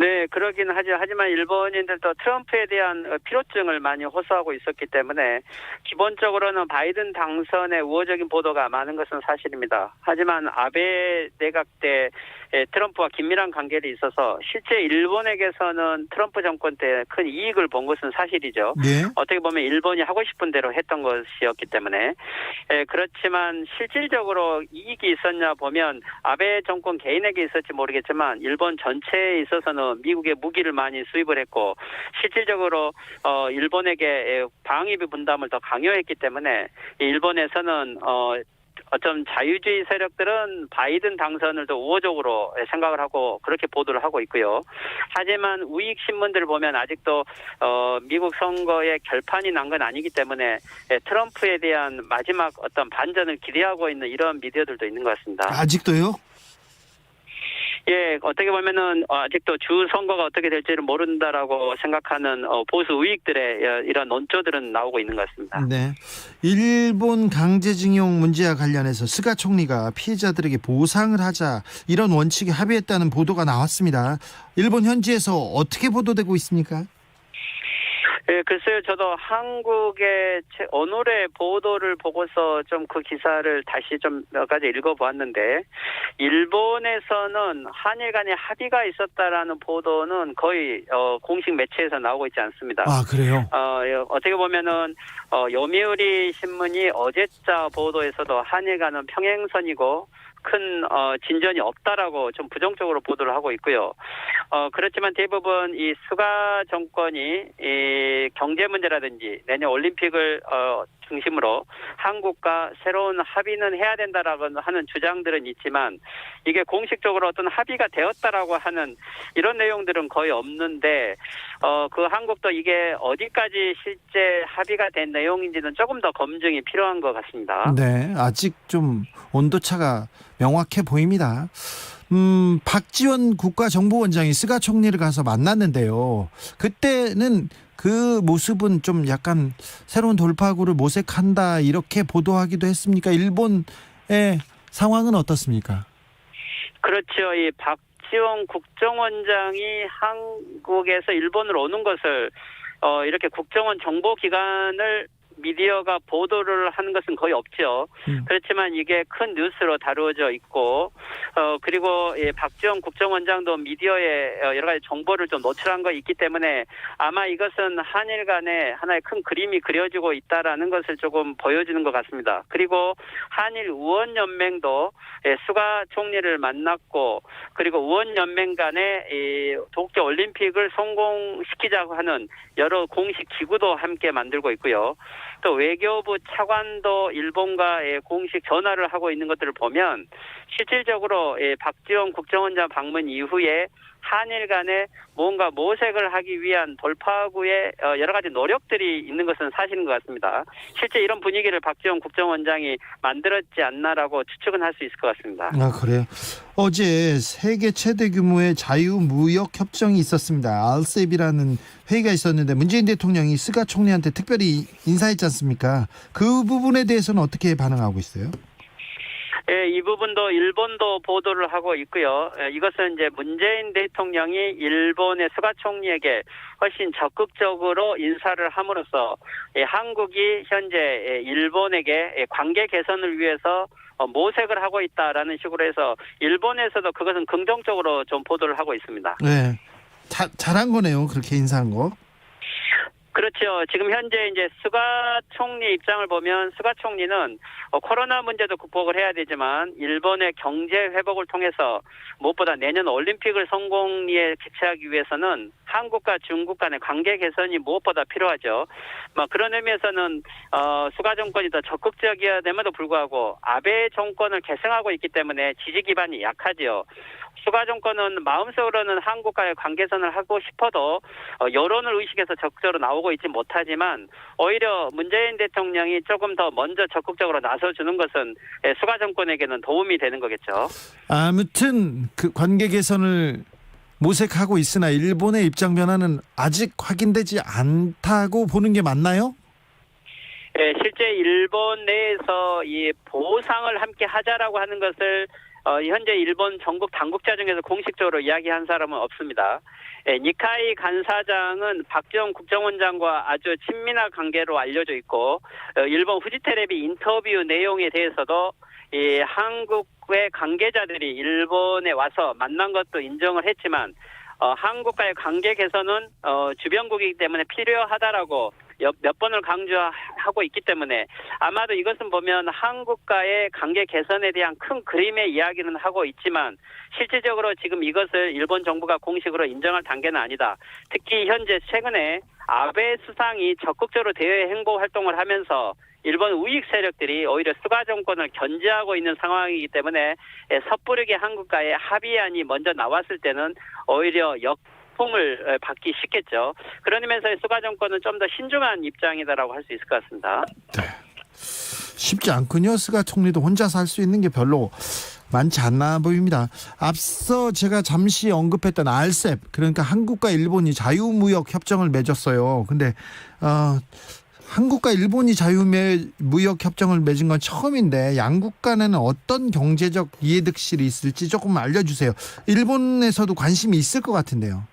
네, 그러긴 하죠. 하지만 일본인들도 트럼프에 대한 피로증을 많이 호소하고 있었기 때문에 기본적으로는 바이든 당선의 우호적인 보도가 많은 것은 사실입니다. 하지만 아베 내각 때 트럼프와 긴밀한 관계를 있어서 실제 일본에게서는 트럼프 정권 때 큰 이익을 본 것은 사실이죠. 네. 어떻게 보면 일본이 하고 싶은 대로 했던 것이었기 때문에 그렇지만 실질적으로 이익이 있었냐 보면 아베 정권 개인에게 있었지 모르겠지만 일본 전체에 있어서는 미국의 무기를 많이 수입을 했고 실질적으로 일본에게 방위비 분담을 더 강요했기 때문에 일본에서는 어떤 자유주의 세력들은 바이든 당선을 더 우호적으로 생각을 하고 그렇게 보도를 하고 있고요. 하지만 우익 신문들을 보면 아직도 미국 선거에 결판이 난 건 아니기 때문에 트럼프에 대한 마지막 어떤 반전을 기대하고 있는 이런 미디어들도 있는 것 같습니다. 아직도요? 예, 어떻게 보면은 아직도 주 선거가 어떻게 될지를 모른다라고 생각하는 보수 우익들의 이런 논조들은 나오고 있는 것 같습니다. 네. 일본 강제징용 문제와 관련해서 스가 총리가 피해자들에게 보상을 하자 이런 원칙에 합의했다는 보도가 나왔습니다. 일본 현지에서 어떻게 보도되고 있습니까? 예, 글쎄요, 저도 한국의 오늘의 보도를 보고서 좀 그 기사를 다시 좀 몇 가지 읽어보았는데, 일본에서는 한일 간의 합의가 있었다라는 보도는 거의 공식 매체에서 나오고 있지 않습니다. 아, 그래요? 어떻게 보면은 요미우리 신문이 어제자 보도에서도 한일 간은 평행선이고 큰 진전이 없다라고 좀 부정적으로 보도를 하고 있고요. 그렇지만 대부분 이 스가 정권이 이 경제 문제라든지 내년 올림픽을 중심으로 한국과 새로운 합의는 해야 된다라고 하는 주장들은 있지만 이게 공식적으로 어떤 합의가 되었다라고 하는 이런 내용들은 거의 없는데 그 한국도 이게 어디까지 실제 합의가 된 내용인지는 조금 더 검증이 필요한 것 같습니다. 네, 아직 좀 온도차가 명확해 보입니다. 박지원 국가정보원장이 스가 총리를 가서 만났는데요. 그때는 그 모습은 좀 약간 새로운 돌파구를 모색한다 이렇게 보도하기도 했습니까? 일본의 상황은 어떻습니까? 그렇죠. 이 박지원 국정원장이 한국에서 일본으로 오는 것을 이렇게 국정원 정보기관을 미디어가 보도를 하는 것은 거의 없죠. 그렇지만 이게 큰 뉴스로 다루어져 있고 그리고 박지원 국정원장도 미디어에 여러 가지 정보를 좀 노출한 거 있기 때문에 아마 이것은 한일 간에 하나의 큰 그림이 그려지고 있다라는 것을 조금 보여주는 것 같습니다. 그리고 한일 의원연맹도 스가 총리를 만났고 그리고 의원연맹 간에 도쿄 올림픽을 성공시키자고 하는 여러 공식 기구도 함께 만들고 있고요. 또 외교부 차관도 일본과 공식 전화를 하고 있는 것들을 보면 실질적으로 박지원 국정원장 방문 이후에 한일 간에 뭔가 모색을 하기 위한 돌파구의 여러 가지 노력들이 있는 것은 사실인 것 같습니다. 실제 이런 분위기를 박지원 국정원장이 만들었지 않나라고 추측은 할 수 있을 것 같습니다. 아, 그래요? 어제 세계 최대 규모의 자유무역 협정이 있었습니다. 알셉이라는 회의가 있었는데 문재인 대통령이 스가 총리한테 특별히 인사했지 않습니까? 그 부분에 대해서는 어떻게 반응하고 있어요? 예, 이 부분도 일본도 보도를 하고 있고요. 이것은 이제 문재인 대통령이 일본의 스가 총리에게 훨씬 적극적으로 인사를 함으로써 한국이 현재 일본에게 관계 개선을 위해서 모색을 하고 있다라는 식으로 해서 일본에서도 그것은 긍정적으로 좀 보도를 하고 있습니다. 네, 잘한 거네요. 그렇게 인사한 거. 그렇죠. 지금 현재 이제 스가 총리 입장을 보면 스가 총리는 코로나 문제도 극복을 해야 되지만 일본의 경제 회복을 통해서 무엇보다 내년 올림픽을 성공리에 개최하기 위해서는 한국과 중국 간의 관계 개선이 무엇보다 필요하죠. 그런 의미에서는 스가 정권이 더 적극적이어야 됨에도 불구하고 아베 정권을 계승하고 있기 때문에 지지 기반이 약하지요. 스가 정권은 마음속으로는 한국과의 관계선을 하고 싶어도 여론을 의식해서 적극적으로 나오고 있지 못하지만 오히려 문재인 대통령이 조금 더 먼저 적극적으로 나서주는 것은 스가 정권에게는 도움이 되는 거겠죠. 아무튼 그 관계 개선을 모색하고 있으나 일본의 입장 변화는 아직 확인되지 않다고 보는 게 맞나요? 네, 실제 일본 내에서 이 보상을 함께 하자라고 하는 것을 현재 일본 전국 당국자 중에서 공식적으로 이야기한 사람은 없습니다. 니카이 간사장은 박지원 국정원장과 아주 친밀한 관계로 알려져 있고 일본 후지테레비 인터뷰 내용에 대해서도 이 한국의 관계자들이 일본에 와서 만난 것도 인정을 했지만 한국과의 관계 개선은 주변국이기 때문에 필요하다라고 몇 번을 강조하고 있기 때문에 아마도 이것은 보면 한국과의 관계 개선에 대한 큰 그림의 이야기는 하고 있지만 실질적으로 지금 이것을 일본 정부가 공식으로 인정할 단계는 아니다. 특히 현재 최근에 아베 수상이 적극적으로 대외 행보 활동을 하면서 일본 우익 세력들이 오히려 수가 정권을 견제하고 있는 상황이기 때문에 섣부르게 한국과의 합의안이 먼저 나왔을 때는 오히려 역풍을 받기 쉽겠죠. 그런 의미에서 수가 정권은 좀 더 신중한 입장이다라고 할 수 있을 것 같습니다. 네. 쉽지 않군요. 스가 총리도 혼자서 할 수 있는 게 별로 많지 않나 보입니다. 앞서 제가 잠시 언급했던 RCEP, 그러니까 한국과 일본이 자유무역 협정을 맺었어요. 근데 한국과 일본이 자유무역 협정을 맺은 건 처음인데 양국 간에는 어떤 경제적 이해득실이 있을지 조금 알려주세요. 일본에서도 관심이 있을 것 같은데요.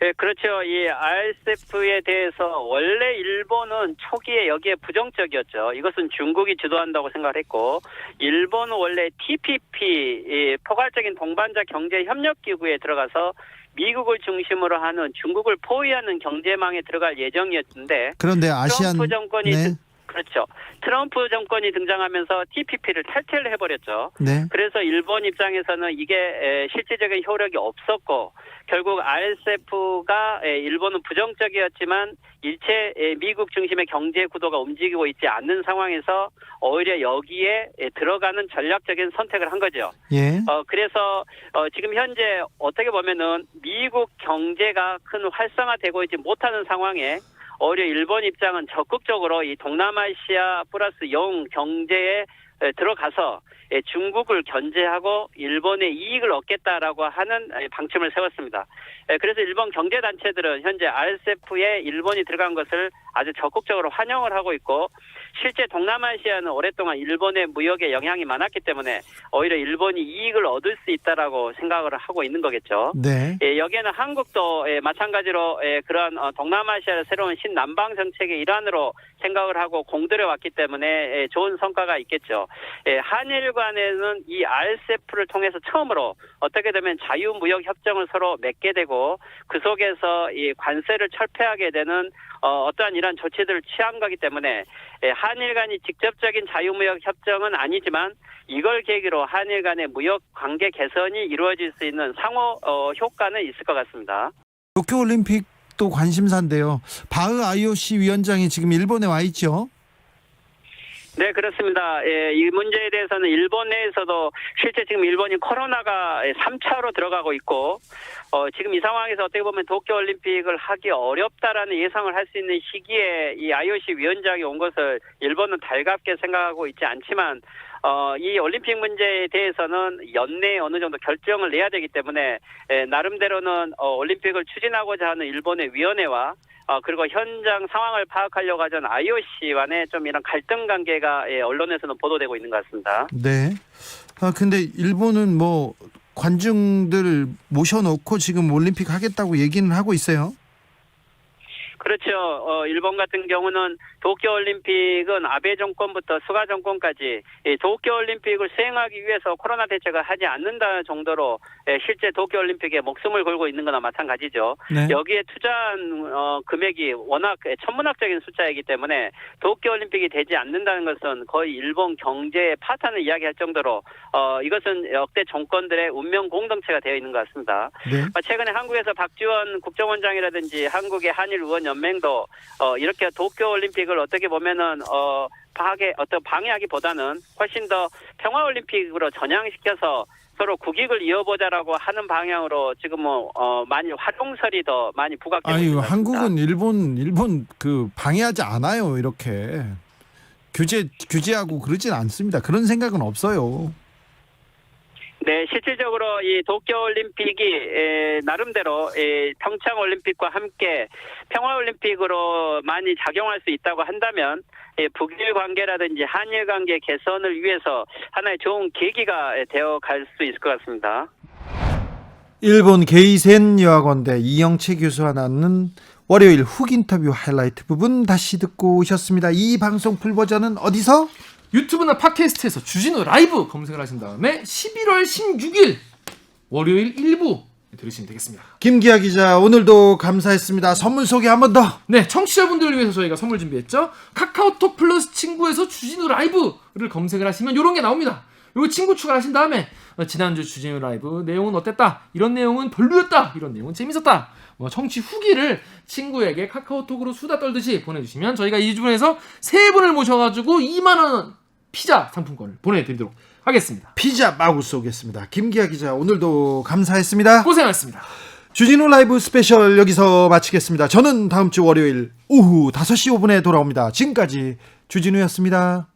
네, 그렇죠. 이 RCEP에 대해서 원래 일본은 초기에 여기에 부정적이었죠. 이것은 중국이 주도한다고 생각을 했고, 일본은 원래 TPP, 포괄적인 동반자 경제 협력 기구에 들어가서 미국을 중심으로 하는 중국을 포위하는 경제망에 들어갈 예정이었는데, 그런데 아시안 트럼프 정권이 네. 그렇죠. 트럼프 정권이 등장하면서 TPP를 탈퇴를 해버렸죠. 네. 그래서 일본 입장에서는 이게 실질적인 효력이 없었고 결국 RCEP가 일본은 부정적이었지만 일체 미국 중심의 경제 구도가 움직이고 있지 않는 상황에서 오히려 여기에 들어가는 전략적인 선택을 한 거죠. 예. 그래서 지금 현재 어떻게 보면은 미국 경제가 큰 활성화되고 있지 못하는 상황에 오히려 일본 입장은 적극적으로 이 동남아시아 플러스 영 경제에 들어가서 중국을 견제하고 일본의 이익을 얻겠다라고 하는 방침을 세웠습니다. 그래서 일본 경제단체들은 현재 RCEP에 일본이 들어간 것을 아주 적극적으로 환영을 하고 있고 실제 동남아시아는 오랫동안 일본의 무역에 영향이 많았기 때문에 오히려 일본이 이익을 얻을 수 있다라고 생각을 하고 있는 거겠죠. 네. 여기에는 한국도 마찬가지로 그런 동남아시아의 새로운 신남방 정책의 일환으로 생각을 하고 공들여 왔기 때문에 좋은 성과가 있겠죠. 한일 간에는 이 RCEP를 통해서 처음으로 어떻게 되면 자유무역 협정을 서로 맺게 되고 그 속에서 이 관세를 철폐하게 되는 어떠한 이러한 조치들을 취한 거기 때문에 한일 간이 직접적인 자유무역 협정은 아니지만 이걸 계기로 한일 간의 무역 관계 개선이 이루어질 수 있는 상호 효과는 있을 것 같습니다. 도쿄올림픽도 관심사인데요. 바흐 IOC 위원장이 지금 일본에 와 있죠. 네, 그렇습니다. 이 문제에 대해서는 일본 내에서도 실제 지금 일본이 코로나가 3차로 들어가고 있고, 지금 이 상황에서 어떻게 보면 도쿄올림픽을 하기 어렵다라는 예상을 할 수 있는 시기에 이 IOC 위원장이 온 것을 일본은 달갑게 생각하고 있지 않지만, 이 올림픽 문제에 대해서는 연내에 어느 정도 결정을 내야 되기 때문에, 나름대로는 올림픽을 추진하고자 하는 일본의 위원회와 그리고 현장 상황을 파악하려고 하던 IOC 간에 좀 이런 갈등 관계가 언론에서는 보도되고 있는 것 같습니다. 네. 근데 일본은 뭐 관중들 모셔놓고 지금 올림픽 하겠다고 얘기는 하고 있어요. 그렇죠. 일본 같은 경우는 도쿄올림픽은 아베 정권부터 스가 정권까지 도쿄올림픽을 수행하기 위해서 코로나 대책을 하지 않는다 정도로 실제 도쿄올림픽에 목숨을 걸고 있는 거나 마찬가지죠. 네. 여기에 투자한 금액이 워낙 천문학적인 숫자이기 때문에 도쿄올림픽이 되지 않는다는 것은 거의 일본 경제의 파탄을 이야기할 정도로 이것은 역대 정권들의 운명 공동체가 되어 있는 것 같습니다. 네. 최근에 한국에서 박지원 국정원장이라든지 한국의 한일 의원 연맹도 이렇게 도쿄올림픽을 어떻게 보면은 방해하기보다는 훨씬 더 평화올림픽으로 전향시켜서 서로 국익을 이어보자라고 하는 방향으로 지금 많이 활용설이 더 많이 부각되고 있습니다. 아유, 한국은 일본 그 방해하지 않아요. 이렇게 규제하고 그러진 않습니다. 그런 생각은 없어요. 네, 실질적으로 이 도쿄올림픽이 나름대로 평창올림픽과 함께 평화올림픽으로 많이 작용할 수 있다고 한다면 북일 관계라든지 한일 관계 개선을 위해서 하나의 좋은 계기가 되어 갈 수 있을 것 같습니다. 일본 게이센 여학원대 이영채 교수와 나누는 월요일 훅 인터뷰 하이라이트 부분 다시 듣고 오셨습니다. 이 방송 풀버전은 어디서? 유튜브나 팟캐스트에서 주진우 라이브 검색을 하신 다음에 11월 16일 월요일 1부 들으시면 되겠습니다. 김기아 기자 오늘도 감사했습니다. 선물 소개 한 번 더. 네, 청취자분들을 위해서 저희가 선물 준비했죠. 카카오톡 플러스 친구에서 주진우 라이브를 검색을 하시면 이런 게 나옵니다. 요 친구 추가하신 다음에 지난주 주진우 라이브 내용은 어땠다, 이런 내용은 별로였다, 이런 내용은 재밌었다, 청취 후기를 친구에게 카카오톡으로 수다 떨듯이 보내주시면 저희가 이 주분에서 3분을 모셔가지고 2만원 피자 상품권을 보내드리도록 하겠습니다. 피자 마구 쏘겠습니다. 김기아 기자 오늘도 감사했습니다. 고생하셨습니다. 주진우 라이브 스페셜 여기서 마치겠습니다. 저는 다음 주 월요일 오후 5시 5분에 돌아옵니다. 지금까지 주진우였습니다.